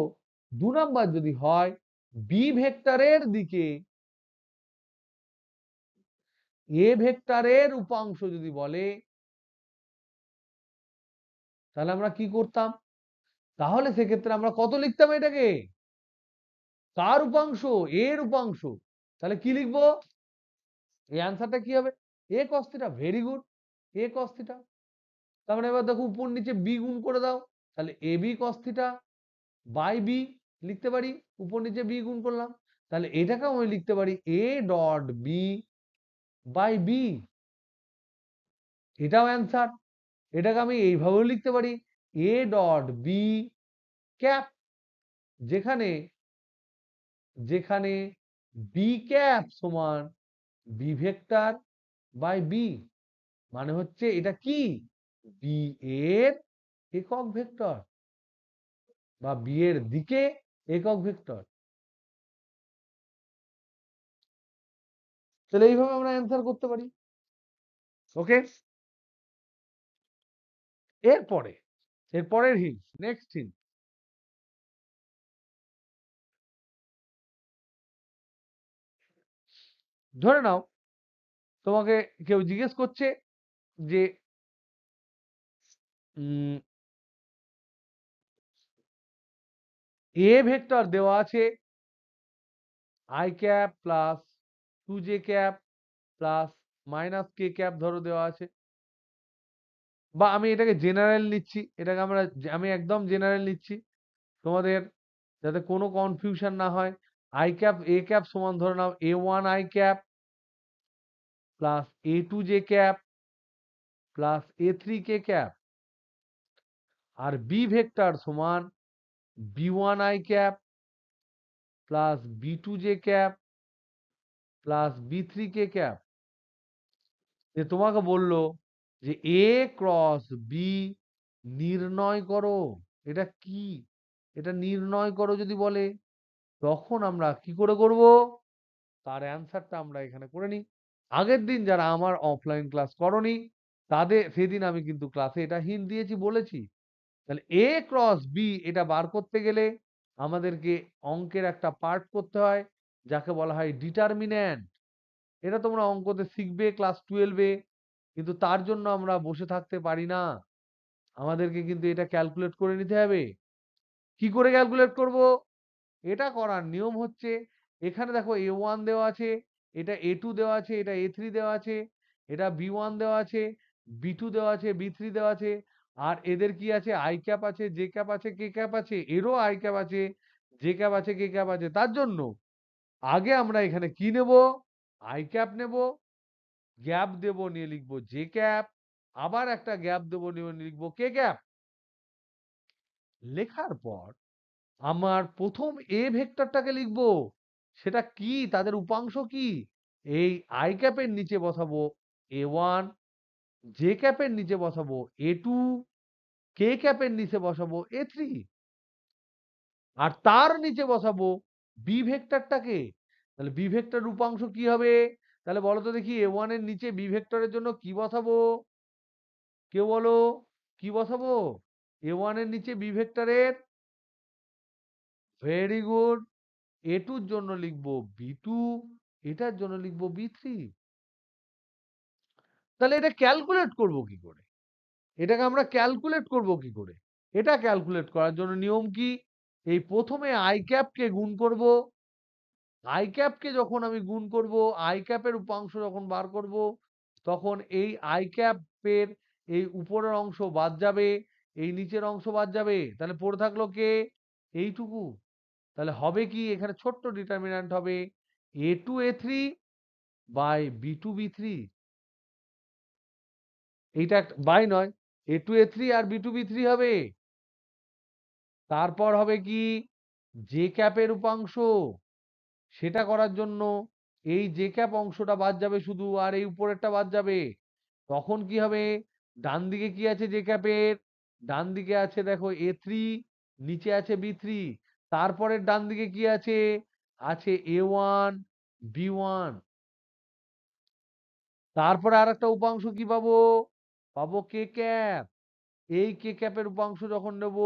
2 নাম্বার যদি হয় বি ভেক্টরের দিকে এ ভেক্টরের উপাংশ যদি বলে, তাহলে আমরা কি করতাম? তাহলে সেক্ষেত্রে আমরা কত লিখতাম এটাকে? কার উপাংশ? এর উপাংশ। তাহলে কি লিখবো? এই অ্যান্সারটা কি হবে? এ কস থিটা। ভেরি গুড, এ কস থিটা। তার মানে এবার দেখো, উপর নিচে বি গুণ করে দাও, তাহলে a b cos theta by b লিখতে পারি, উপর নিচে বি গুণ করলাম। তাহলে এটাকেও আমি লিখতে পারি A dot B by B, এটাও অ্যান্সার। এটাকে আমি এইভাবেও লিখতে পারি এ ডট বি ক্যাপ, যেখানে যেখানে বি ক্যাপ সমান বি ভেক্টর বাই বি, মানে হচ্ছে এটা কি? বি এর একক ভেক্টর। বা বি এর দিকে একক ভেক্টর। তাহলে এইভাবে আমরা অ্যান্সার করতে পারি। ওকে, এরপরের হিন্ট, নেক্সট হিন্ট। ধরে নাও তোমাকে কেউ জিজ্ঞেস করছে যে এ ভেক্টর দেওয়া আছে I cap plus 2j cap plus minus K cap ধরো দেওয়া আছে, বা আমি এটাকে জেনারেল নিচ্ছি, এটাকে আমি একদম জেনারেল নিচ্ছি তোমাদের যাতে কোনো কনফিউশন না হয়। আই ক্যাপ এ ক্যাপ সমান ধরে নাও A1 I cap plus A2j cap plus A3 K cap, আর বি ভেক্টর সমান B1 I cap plus B2j cap plus B3 K cap. যে তোমাকে বললো যে এ ক্রস বি নির্ণয় করো, এটা কি, এটা নির্ণয় করো যদি বলে, তখন আমরা কি করে করব, তার অ্যান্সারটা আমরা এখানে করে নিই। আগের দিন যারা আমার অফলাইন ক্লাস করনি তাদের, সেদিন আমি কিন্তু ক্লাসে এটা হিন্ট দিয়েছি, বলেছি। তাহলে এ ক্রস বি এটা বার করতে গেলে আমাদেরকে অঙ্কের একটা পার্ট করতে হয় যাকে বলা হয় ডিটারমিন্যান্ট। এটা তোমরা অঙ্কতে শিখবে ক্লাস 12-এ, কিন্তু তার জন্য আমরা বসে থাকতে পারি না, আমাদেরকে কিন্তু এটা ক্যালকুলেট করে নিতে হবে। কি করে ক্যালকুলেট করব? এটা করার নিয়ম হচ্ছে, এখানে দেখো A1 দেওয়া আছে, এটা A2 দেওয়া আছে, এটা A3 দেওয়া আছে, এটা B1 দেওয়া আছে, B2 দেওয়া আছে, B3 দেওয়া আছে, আর এদের কি আছে, আই ক্যাপ আছে, জে ক্যাপ আছে, কে ক্যাপ আছে, এরও আই ক্যাপ আছে, জে ক্যাপ আছে, কে ক্যাপ আছে। তার জন্য আগে আমরা এখানে কি নেব, আই ক্যাপ নেব, গ্যাপ দেব, নিয়ে লিখবো জে ক্যাপ, আবার একটা গ্যাপ দেবো, নিয়ে লিখবো কে ক্যাপ। লেখার পর আমার প্রথম এ ভেক্টরটাকে লিখবো, সেটা কি, তাদের উপাংশ কি, এই আই ক্যাপের নিচে বসাবো A1, জে ক্যাপের নিচে বসাবো A2, কে ক্যাপের নিচে বসাবো A3, আর তার নিচে বসাবো বি ভেক্টরটাকে। তাহলে বি ভেক্টর উপাংশ কি হবে, তাহলে বলো তো দেখি, A1 এর নিচে বি ভেক্টরের জন্য কি বসাবো, কেউ বলো কি বসাবো, A1 এর নিচে বি ভেক্টরের, ভেরি গুড, A2 এর জন্য লিখবো B2, এটার জন্য লিখবো B3। তাহলে এটা ক্যালকুলেট করব কি করে, এটাকে আমরা ক্যালকুলেট করব কি করে? এটা ক্যালকুলেট করার জন্য নিয়ম কি, এই প্রথমে আই ক্যাপ কে গুণ করব, আই ক্যাপ কে যখন আমি গুণ করব, আই ক্যাপের উপাংশ যখন বার করব, তখন এই আই ক্যাপের এই উপরের অংশ বাদ যাবে, এই নিচের অংশ বাদ যাবে, তাহলে পড়ে থাকলো কে, এইটুকু। তাহলে হবে কি, এখানে ছোট্ট ডিটারমিন্যান্ট হবে A2 A3 by B2 B3। এইটা বাই নয়, A2 A3 আর B2 B3 হবে। তারপর হবে কি, জে ক্যাপের উপাংশ, সেটা করার জন্য এই জে ক্যাপ অংশটা বাদ যাবে শুধু, আর এই উপরেরটা বাদ যাবে। তখন কি হবে, ডান দিকে কি আছে জে ক্যাপের, ডান দিকে আছে দেখো A3, নিচে আছে B3, তারপরের ডান দিকে কি আছে, আছে A1 B1, তারপরে আর একটা উপাংশ কি পাবো, পাবো কে ক্যাপ। এই কে ক্যাপের উপাংশ যখন নেব,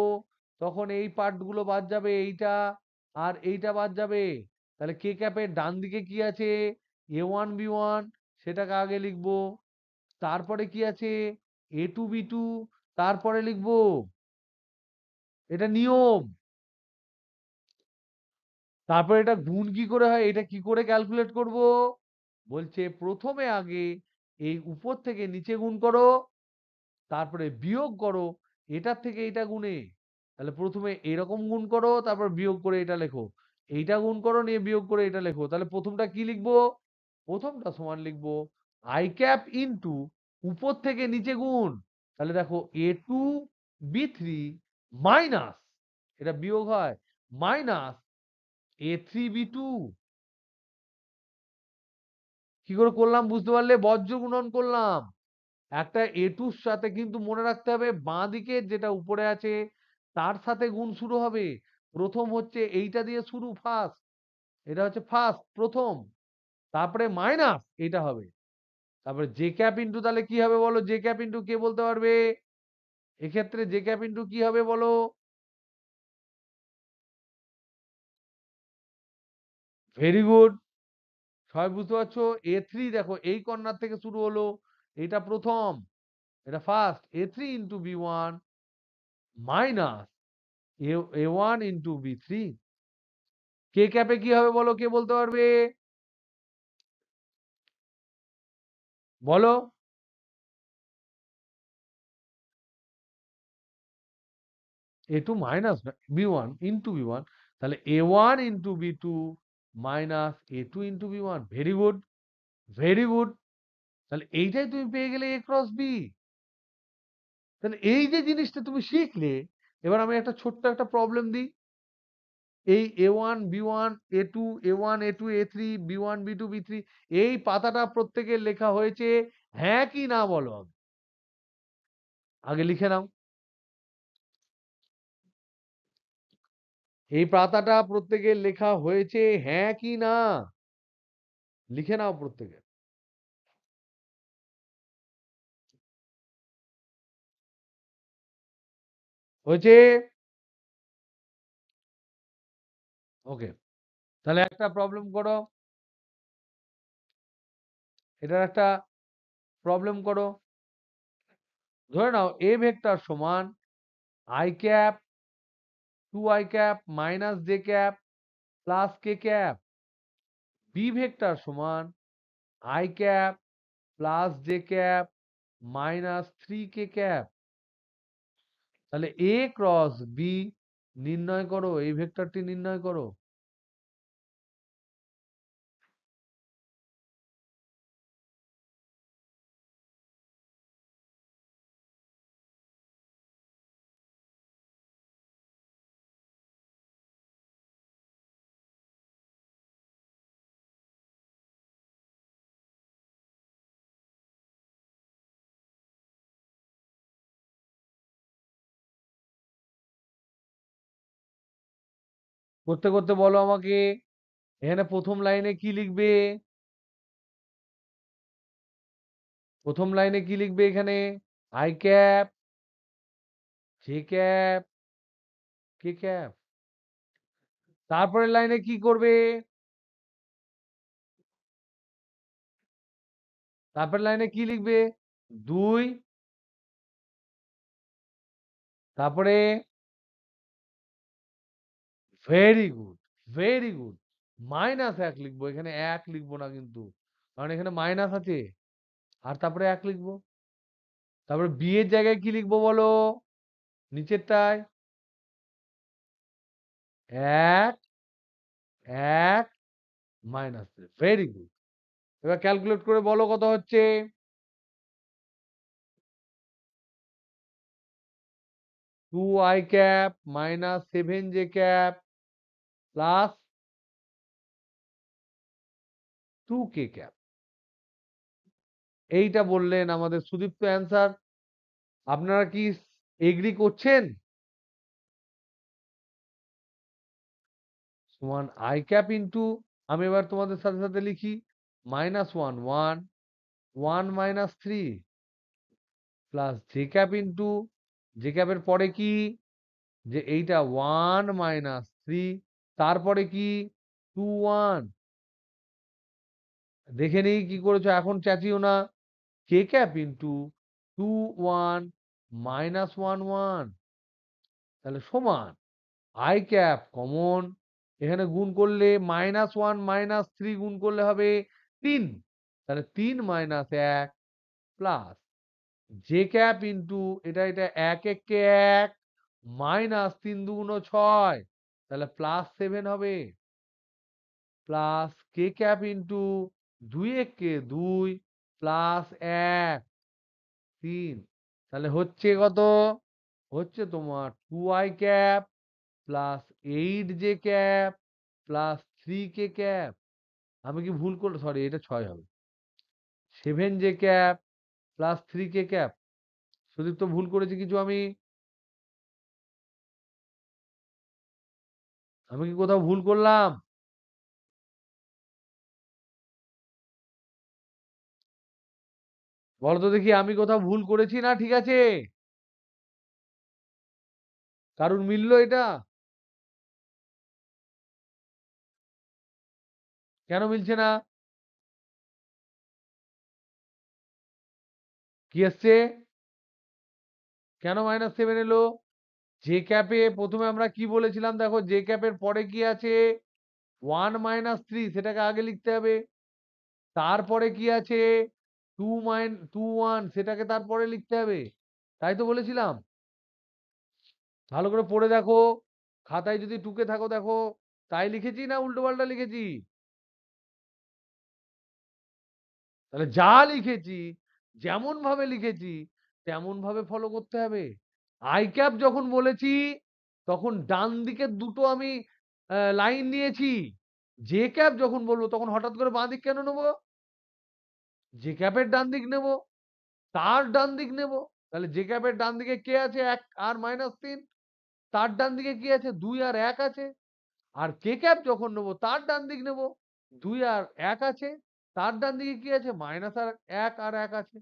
তখন এই পার্ট গুলো বাদ যাবে, এইটা আর এইটা বাদ যাবে। তাহলে কে ক্যাপের ডান দিকে কি আছে, A1 B1, সেটাকে আগে লিখবো, তারপরে কি আছে A2 B2, তারপরে লিখবো। এটা নিয়ম। তারপরে এটা গুণ কি করে হয়, এটা কি করে ক্যালকুলেট করব, বলছে প্রথমে আগে এই উপর থেকে নিচে গুণ করো, তারপরে বিয়োগ করো এটার থেকে এটা গুণে। তাহলে প্রথমে এরকম গুণ করো, তারপর বিয়োগ করে এটা লেখো, এইটা গুণ করো নিয়ে বিয়োগ করে এটা লেখো। তাহলে প্রথমটা কি লিখবো, প্রথমটা সমান লিখবো আই ক্যাপ ইনটু উপর থেকে নিচে গুণ, তাহলে দেখো A2 B3 মাইনাস, এটা বিয়োগ হয়, মাইনাস A3 B2। কি করে করলাম বুঝতে পারলে, বজ্র গুণন করলাম। একটা A2 সাথে কিন্তু মনে রাখতে হবে বাঁ দিকে যেটা উপরে আছে তার সাথে গুণ শুরু হবে। প্রথম হচ্ছে এইটা দিয়ে শুরু, ফার্স্ট, এটা হচ্ছে ফার্স্ট প্রথম, তারপরে মাইনাস এটা হবে, তারপরে জে ক্যাপ ইন্টু, তাহলে কি হবে বলো, জে ক্যাপ ইন্টু কে বলতে পারবে এক্ষেত্রে, জে ক্যাপ ইন্টু কি হবে বলো? ভেরি গুড, সবাই বুঝতে পারছো? A3 দেখো এই কর্নার থেকে শুরু হলো, এটা প্রথম, এটা first, A3 into B1 minus A1 into B3। কে ক্যাপে কি হবে বলো, কে বলতে পারবে বলো? A2 minus B1 into B1, তাহলে A1 into B2 minus A2 into B1। Very good, very good, তাহলে এইটাই তুমি পেয়ে গেলে A ক্রস B। তাহলে এই যে জিনিসটা তুমি শিখলে, এবার আমি একটা ছোট্ট একটা প্রবলেম দিই। এই A1 B1 A2 A1 A2 A3 B1 B2 B3, এই পাতাটা প্রত্যেকের লেখা হয়েছে, হ্যাঁ কি না বলো? আগে লিখে নাও, এই পাতাটা প্রত্যেকের লেখা হয়েছে, হ্যাঁ কি না, লিখে নাও প্রত্যেকে। হয়েছে? ওকে, তাহলে একটা প্রবলেম করো, এটার একটা প্রবলেম করো। ধরে নাও এ ভেক্টর সমান i cap, 2i cap minus j cap plus k cap, b vector সমান i cap plus j cap minus 3 k cap. তাহলে এ ক্রস বি নির্ণয় করো, এই ভেক্টরটি নির্ণয় করো। করতে করতে বলো আমাকে, এখানে প্রথম লাইনে কি লিখবে? প্রথম লাইনে কি লিখবে এখানে? I cap, J cap, K cap. তারপরের লাইনে কি করবে? তারপরের লাইনে কি লিখবে? 2, তারপরে ভেরি গুড, ভেরি গুড, -1 লিখবো, এখানে 1 লিখবো না কিন্তু, কারণ এখানে মাইনাস আছে। আর তারপরে 1 লিখবো, তারপরে বি এর জায়গায় কি লিখবো বলো, নিচেরটায় 1 1 -3। ভেরি গুড, এবার ক্যালকুলেট করে বলো কত হচ্ছে। 2i cap minus 7j cap plus 2k cap, এইটা বললেন আমাদের সুদীপ্ত অ্যান্সার। আপনারা কি এগ্রি করছেন? সমান আই ক্যাপ ইন্টু, আমি এবার তোমাদের সাথে সাথে লিখি, -1 1 1 -3 plus j cap into, j ক্যাপের পরে কি, যে এইটা 1 -3, তারপরে কি 2 1। দেখে নেই কি করেছো, এখন চেঁচিও না। কে ক্যাপ ইন্টু 2 1 -1 1, তাহলে সমান আই ক্যাপ কমন, এখানে গুণ করলে -1 -3 গুণ করলে হবে 3, তাহলে 3 -1 প্লাস জে ক্যাপ ইন্টু, এটা এটা 1 1 কে 1 মাইনাস 3 2 6, তাহলে +7 হবে, প্লাস কে ক্যাপ ইন্টু 2 1 কে 2 প্লাস 1 3, তাহলে হচ্ছে কত? হচ্ছে তোমার 2i cap plus 8j cap plus 3k cap. আমি কি ভুল করলে, সরি এটা 6 হবে, 7j cap plus 3k cap. Sudipta ভুল করেছি কিছু আমি? আমি কি কোথাও ভুল করলাম? বলো তো দেখি, আমি কোথাও ভুল করেছি না ঠিক আছে? কারুর মিললো এটা? কেন মিলছে না? কি এসছে? কেন -7 এলো? জে ক্যাপে প্রথমে আমরা কি বলেছিলাম দেখো, জে ক্যাপের পরে কি আছে? 1 - 3, সেটাকে আগে লিখতে হবে। তারপরে কি আছে? 2 - 1, সেটাকে তারপরে লিখতে হবে। তাই তো বলেছিলাম। ভালো করে পড়ে দেখো, খাতায় যদি টুকে থাকো দেখো, তাই লিখেছি না উল্টো পাল্টা লিখেছি? তাহলে যা লিখেছি, যেমন ভাবে লিখেছি তেমন ভাবে ফলো করতে হবে। আই ক্যাপ যখন বলেছি তখন ডান দিকের দুটো আমি লাইন নিয়েছি। জে ক্যাপ যখন বলবো তখন হঠাৎ করে বাঁ দিক কেন নেবো? জে ক্যাপের ডান দিক নেব, তার ডান দিক নেব। তাহলে জে ক্যাপের ডান দিকে কে আছে? 1 আর -3। তার ডান দিকে কি আছে? 2 আর 1 আছে। আর কে ক্যাপ যখন নেব তার ডান দিক নেব, 2 আর 1 আছে। তার ডান দিকে কি আছে? মাইনাস আর 1 আর 1 আছে।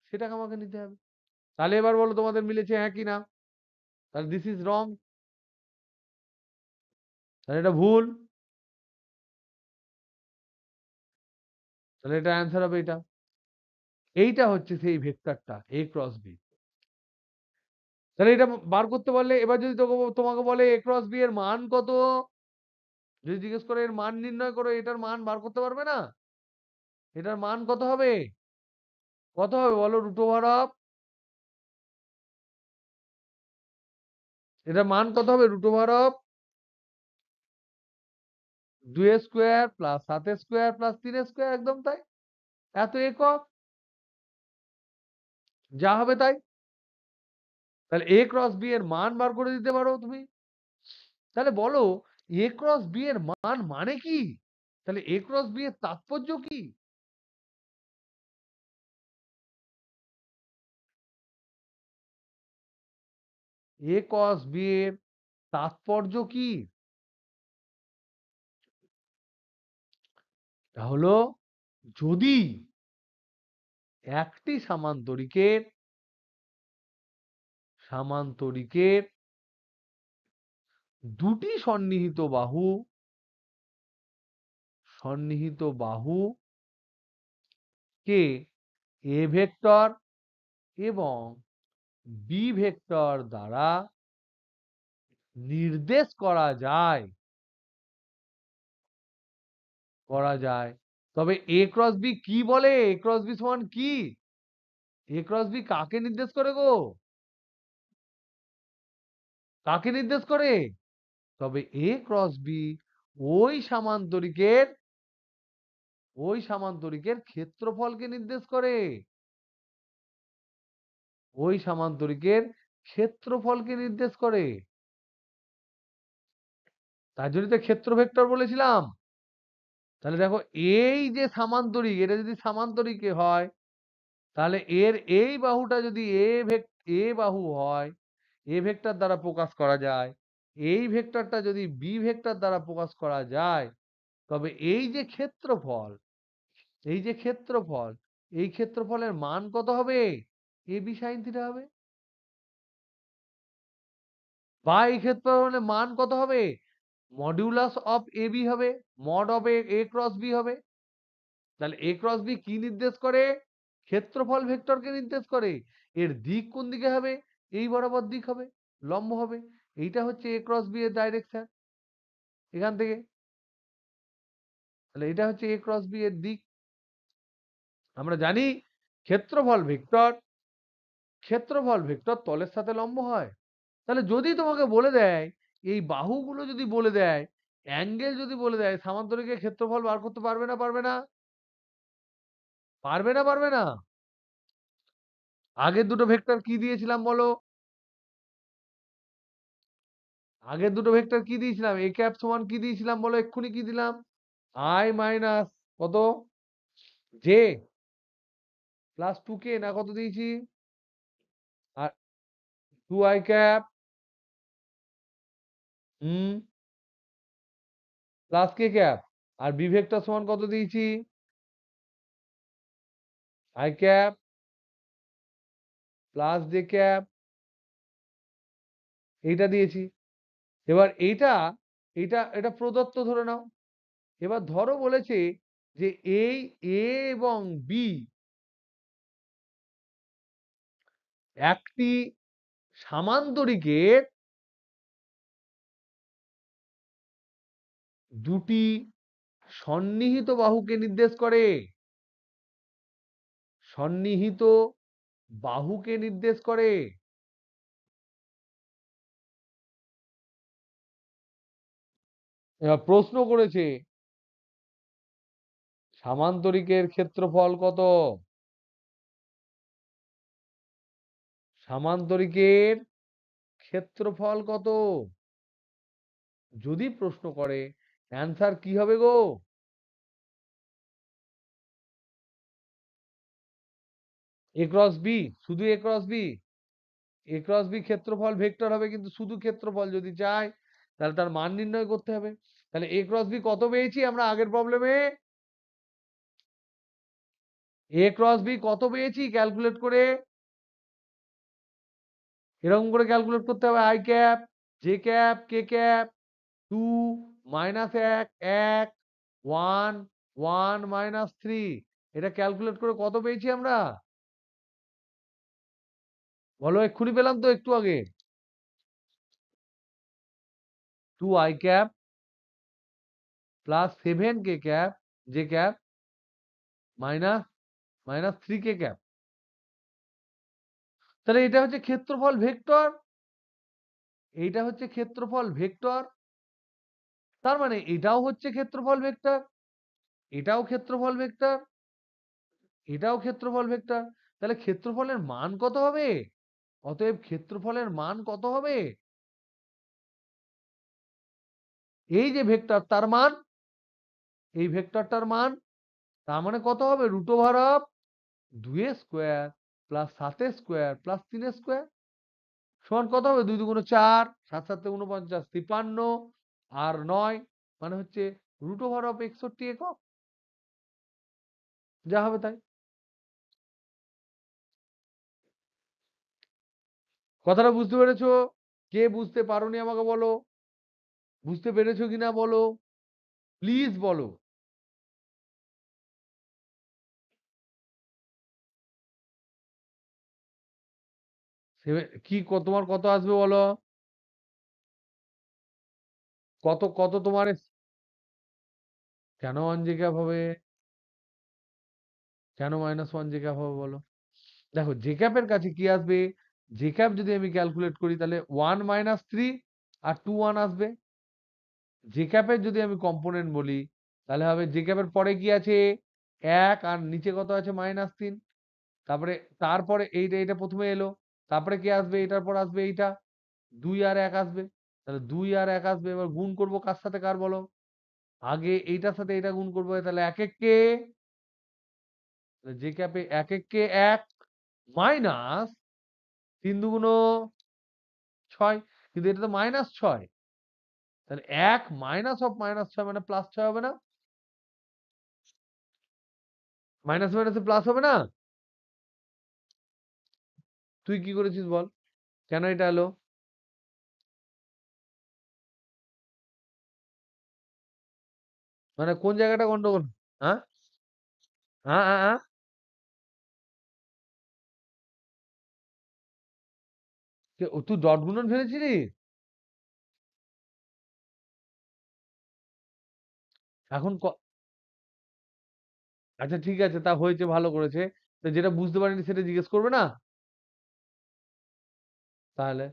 সেটাকে আমাকে নিতে হবে। তাহলে এবার বলো তোমাদের মিলেছে হ্যাঁ কি না? তাহলে দিস ইজ রং। তাহলে এটা ভুল। তাহলে এটা অ্যান্সার হবে এটা। এইটা হচ্ছে সেই ভেক্টরটা a ক্রস b। তাহলে এটা বার করতে পারলে, এবার যদি তোমাকে বলে a ক্রস b এর মান কত, যদি জিজ্ঞেস করে এর মান নির্ণয় করো, এটার মান বার করতে পারবে না? এটার মান কত হবে? কত হবে বলো? √, এটার মান কত হবে? √, 2 square plus 7 square plus 3 square, একদম তাই। এত একক, যা হবে তাই। তাহলে a ক্রস b এর মান বার করে দিতে পারো তুমি। তাহলে বলো a ক্রস b এর মান মানে কি? তাহলে a ক্রস b এর তাৎপর্য কি? a ক্রস b এর তাৎপর্য কি? তা হলো, যদি একটি সামান্তরিকের দুটি সন্নিহিত বাহু কে a ভেক্টর এবং b ভেক্টর দ্বারা নির্দেশ করা যায়, তবে a ক্রস b কি বলে? a ক্রস b সমান কি? a ক্রস b কাকে নির্দেশ করে গো? কাকে নির্দেশ করে? তবে a ক্রস b ওই সামান্তরিকের ক্ষেত্রফলকে নির্দেশ করে। ওই সামান্তরিকের ক্ষেত্রফলকে নির্দেশ করে। তার জন্য তো ক্ষেত্র ভেক্টর বলেছিলাম। তাহলে দেখো, এই যে সামান্তরিক, এটা যদি সামান্তরিকে হয়, তাহলে এর এই বাহুটা যদি এ বাহু হয়, এ ভেক্টর দ্বারা প্রকাশ করা যায়, এই ভেক্টরটা যদি বি ভেক্টর দ্বারা প্রকাশ করা যায়, তবে এই যে ক্ষেত্রফল এই ক্ষেত্রফলের মান কত হবে? এ বি সাইন থিটা হবে। বা এই ক্ষেত্রফলের মান কত হবে? মডিউলাস অফ এ বি হবে, mod of A cross B হবে। তাহলে এ ক্রস বি কি নির্দেশ করে? ক্ষেত্রফল ভেক্টরকে নির্দেশ করে। এর দিক কোন দিকে হবে? এই বরাবর দিক হবে, লম্ব হবে। এইটা হচ্ছে এ ক্রস বি এর ডাইরেকশন, এখান থেকে। তাহলে এটা হচ্ছে এ ক্রস বি এর দিক। আমরা জানি ক্ষেত্রফল ভেক্টর তলের সাথে লম্ব হয়। তাহলে যদি তোমাকে বলে দেয়, এই বাহুগুলো যদি বলে দেয়, অ্যাঙ্গেল যদি বলে দেয়, সামান্তরিকের ক্ষেত্রফল বার করতে পারবে না পারবে না? পারবে না পারবে না? আগের দুটো ভেক্টর কি দিয়েছিলাম বলো? আগের দুটো ভেক্টর কি দিয়েছিলাম? এ ক্যাপ সমান কি দিয়েছিলাম বলো? এক্ষুনি কি দিলাম? i মাইনাস কত? জে প্লাস 2k না কত দিয়েছি? আর 2i ক্যাপ। হুম। প্লাস কে ক্যাপ, আর বি ভেক্টর সমান কত দিয়েছি, I cap plus j cap, এইটা দিয়েছি। এবার এইটা এটা এটা প্রদত্ত ধরে নাও। এবার ধরো বলেছে যে এই এ এবং বি একটি সামান্তরিকের দুটি সন্নিহিত বাহুকে নির্দেশ করে, সন্নিহিত বাহুকে নির্দেশ করে। এবার প্রশ্ন করেছে সামান্তরিকের ক্ষেত্রফল কত, সামান্তরিকের ক্ষেত্রফল কত, যদি প্রশ্ন করে অ্যান্সার কি হবে গো, এ ক্রস বি, শুধু এ ক্রস বি, এ ক্রস বি ক্ষেত্রফল ভেক্টর হবে, কিন্তু শুধু ক্ষেত্রফল যদি চাই তাহলে তার মান নির্ণয় করতে হবে। তাহলে এ ক্রস বি কত পেয়েছি আমরা আগের প্রবলেমে, এ ক্রস বি কত পেয়েছি ক্যালকুলেট করে, এরকম করে ক্যালকুলেট করতে হবে, I cap J cap K cap 2 minus 1 1 1 1 minus 3, এটা ক্যালকুলেট করে কত পেয়েছি আমরা, বলো, এক্ষুনি পেলাম তো একটু আগে, 2 I cap plus 7 K cap J cap minus minus 3 k cap. তাহলে এটা হচ্ছে ক্ষেত্রফল ভেক্টর, এইটা হচ্ছে ক্ষেত্রফল ভেক্টর, তার মানে এটাও হচ্ছে ক্ষেত্রফল ভেক্টর, এটাও ক্ষেত্রফল ভেক্টর, এটাও ক্ষেত্রফল ভেক্টর। তাহলে ক্ষেত্রফলের মান কত হবে, অতএব ক্ষেত্রফলের মান কত হবে, এই যে ভেক্টর তার মান, এই ভেক্টরটার মান, তার মানে কত হবে, root over of 2 square plus 7 square plus 3 square সমান কত হবে, 2 2 4, 7 7 49, 53 আর 9 মানে হচ্ছে রুট ওভার অফ 61 একক, যা হবে তাই। কথাটা বুঝতে পেরেছো, কে বুঝতে পারোনি আমাকে বলো, বুঝতে পেরেছো কিনা বলো, প্লিজ বলো। কি তোমার কত আসবে বলো, কত কত তোমার কেন 1 জে হবে, কেন -1 জে হবে বলো। দেখো জে ক্যাপের কাছে কি আসবে, জে ক্যাপ যদি আমি ক্যালকুলেট করি তাহলে 1 মাইনাস 3 আর 2 1 আসবে। জে ক্যাপের যদি আমি কম্পোনেন্ট বলি তাহলে হবে জে ক্যাপের পরে কি আছে 1 আর নিচে কত আছে -3, তারপরে তারপরে এইটা এটা প্রথমে এলো, তারপরে কি আসবে, এটার পর আসবে এইটা 2 আর 1 আসবে, তাহলে 2 আর 1 আসবে। এবার গুণ করব কার সাথে কার বলো, আগে এইটার সাথে এটা গুণ করবো, তাহলে 1 1 কে, জে ক্যাপে 1 1 কে 1 মাইনাস 3 2 6, কিন্তু এটা তো -6, তাহলে 1 মাইনাস অফ -6 মানে +6 হবে না, মাইনাস মাইনাসে প্লাস হবে না, তুই কি করেছিস বল, কেন এটা এলো, মানে কোন জায়গাটা গন্ডগোল, হ্যাঁ হ্যাঁ হ্যাঁ হ্যাঁ? তুই ডট গুণন ফেলেছিলি, এখন আচ্ছা ঠিক আছে, তা হয়েছে, ভালো করেছে, তো যেটা বুঝতে পারিনি সেটা জিজ্ঞেস করবে না, তাহলে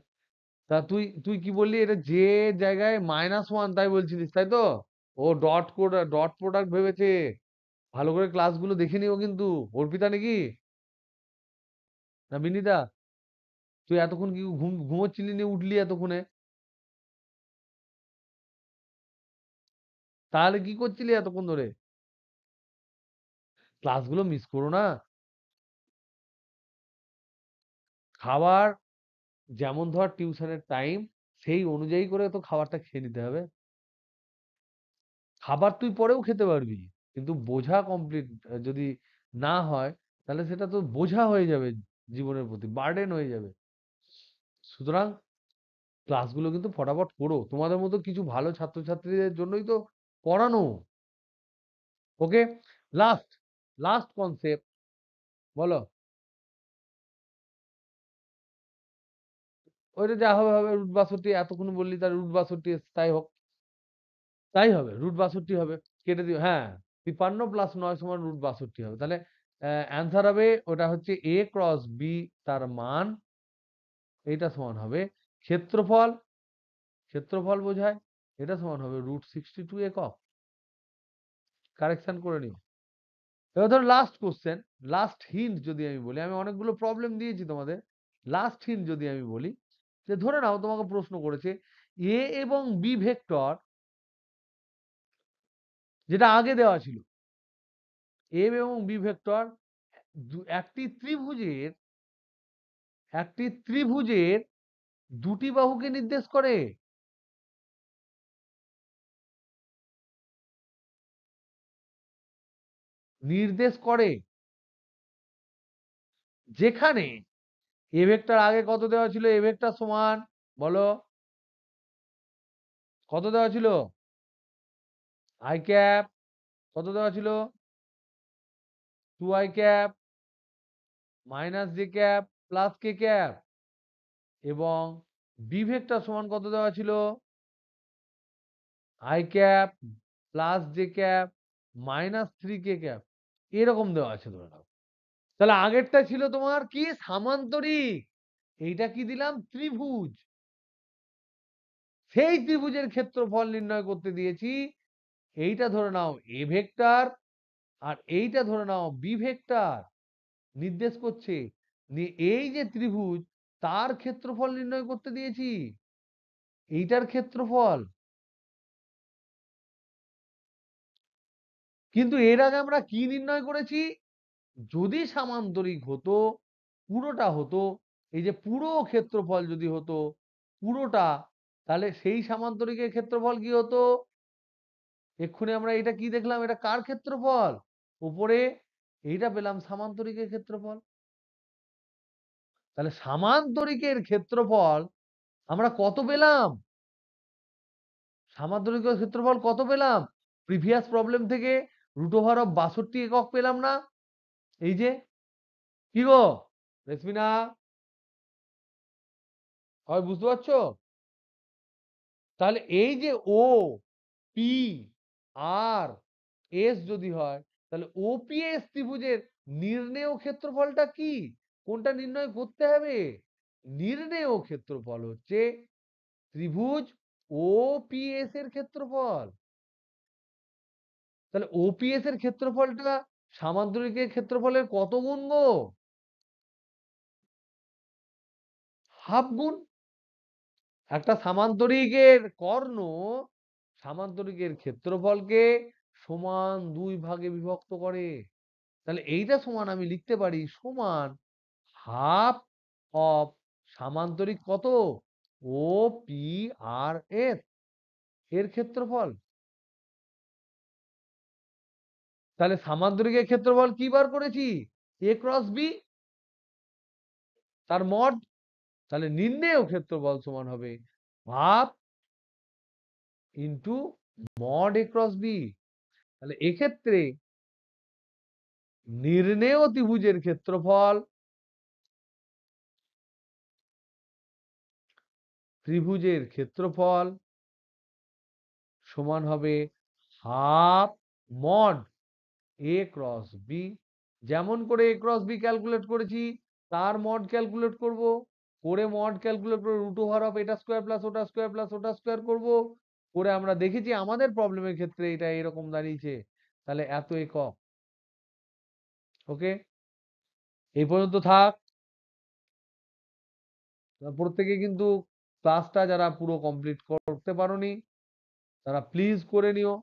তা তুই তুই কি বললি, এটা যে জায়গায় -1 তাই বলছিলিস তাই তো, ও ডট কোড ডট প্রোডাক্ট ভেবেছে, ভালো করে ক্লাসগুলো দেখে নিও কিন্তু, অর্পিতা নাকি না বিনিতা, তুই এতক্ষণ কি ঘুমোচ্ছিলি নিয়ে উঠলি এতক্ষণে, তাহলে কি করছিলি এতক্ষণ ধরে, ক্লাসগুলো মিস করো না, খাবার যেমন ধর টিউশনের টাইম সেই অনুযায়ী করে তো খাবারটা খেয়ে নিতে হবে। খাবার তুই পরেও খেতে পারবি, কিন্তু বোঝা কমপ্লিট যদি না হয় তাহলে সেটা তো বোঝা হয়ে যাবে, জীবনের প্রতি বার্ডেন হয়ে যাবে। সুতরাং ক্লাসগুলো কিন্তু ফটাফট করো, তোমাদের মতো কিছু ভালো ছাত্রছাত্রীদের জন্যই তো পড়ানো। ওকে, লাস্ট লাস্ট কনসেপ্ট বলো। ওইটা যা হবে হবে, রুট 62 এতক্ষণ বললি, তার রুট 62 তাই হোক, তাই হবে, রুট 62 হবে, কেটে দিও। হ্যাঁ, 53 প্লাস 9 সমান রুট 62 হবে। তাহলে অ্যান্সার হবে ওটা হচ্ছে a ক্রস b, তার মান এইটা সমান হবে ক্ষেত্রফল, ক্ষেত্রফল বোঝায়, এটা সমান হবে রুট 62 একক। কারেকশন করে নিও। এবার ধরো লাস্ট কোশ্চেন, লাস্ট হিন্ট যদি আমি বলি, আমি অনেকগুলো প্রবলেম দিয়েছি তোমাদের, লাস্ট হিন্ট যদি আমি বলি, যে ধরে নাও তোমাকে প্রশ্ন করেছে এ এবং বি ভেক্টর, যেটা আগে দেওয়া ছিল, এ এবং বি ভেক্টর একটি ত্রিভুজের, একটি ত্রিভুজের দুটি বাহুকে নির্দেশ করে। নির্দেশ করে, যেখানে এ ভেক্টর আগে কত দেওয়া ছিল, এ ভেক্টর সমান, বলো কত দেওয়া ছিল, আই ক্যাপ কত দেওয়া ছিল, 2i cap minus j cap plus k cap, এবং বি ভেক্টর সমান কত দেওয়া ছিল, i cap plus j cap minus 3 k cap, এরকম দেওয়া আছে ধরে নাও। তাহলে আগেরটা ছিল তোমার কি, সামান্তরিক, এইটা কি দিলাম, ত্রিভুজ। সেই ত্রিভুজের ক্ষেত্রফল নির্ণয় করতে দিয়েছি, এইটা ধরে নাও এ ভেক্টর, আর এইটা ধরে নাও বি ভেক্টর, নির্দেশ করছে এই যে ত্রিভুজ, তার ক্ষেত্রফল নির্ণয় করতে দিয়েছি, এইটার ক্ষেত্রফল। কিন্তু এর আগে আমরা কি নির্ণয় করেছি, যদি সামান্তরিক হতো, পুরোটা হতো, এই যে পুরো ক্ষেত্রফল যদি হতো পুরোটা, তাহলে সেই সামান্তরিকের ক্ষেত্রফল কি হতো, এক্ষুনি আমরা এটা কি দেখলাম, এটা কার ক্ষেত্রফল, উপরে এইটা পেলাম সামান্তরিকের ক্ষেত্রফল। তাহলে সামান্তরিকের ক্ষেত্রফল আমরা কত পেলাম, সামান্তরিকের ক্ষেত্রফল কত পেলাম, প্রিভিয়াস প্রবলেম থেকে √62 একক পেলাম না, এই যে, কি গো রেসমিনা, হয় বুঝতে পারছো? তাহলে এই যে ও পি আর এস যদি হয়, তাহলে ওপিএস ত্রিভুজের নির্ণেয় ক্ষেত্রফলটা কি, কোনটা নির্ণয় করতে হবে, নির্ণেয় ক্ষেত্রফল হচ্ছে ত্রিভুজ ওপিএস এর ক্ষেত্রফল। তাহলে ওপিএস এর ক্ষেত্রফলটা সামান্তরিকের ক্ষেত্রফলের কত গুণ গো, হাফ গুণ। একটা সামান্তরিকের কর্ণ সামান্তরিকের ক্ষেত্রফলকে সমান 2 ভাগে বিভক্ত করে। তাহলে এইটা সমান আমি লিখতে পারি সমান হাফ অফ সামান্তরিক কত, ও পি আর এস এর ক্ষেত্রফল। তাহলে সামান্তরিকের ক্ষেত্রফল কি বার করেছি, এ ক্রস বি, তার মড। তাহলে নির্ণেয় ক্ষেত্রফল সমান হবে half into mod A cross B. তাহলে এক্ষেত্রে নির্ণেয় ত্রিভুজের ক্ষেত্রফল, ত্রিভুজের ক্ষেত্রফল সমান হবে half mod A cross B. যেমন করে এ ক্রস বি ক্যালকুলেট করেছি, তার মড ক্যালকুলেট করব, করে মড ক্যালকুলেট করে √ওভার এটা স্কোয়ার প্লাস ওটা স্কোয়ার প্লাস ওটা স্কোয়ার করব, করে আমরা দেখেছি আমাদের প্রবলেমের ক্ষেত্রে এটা এরকম দাঁড়িয়েছে, তাহলে এত একক। ওকে, এই পর্যন্ত থাক। প্রত্যেকে কিন্তু ক্লাসটা যারা পুরো কমপ্লিট করতে পারোনি, তারা প্লিজ করে নিও।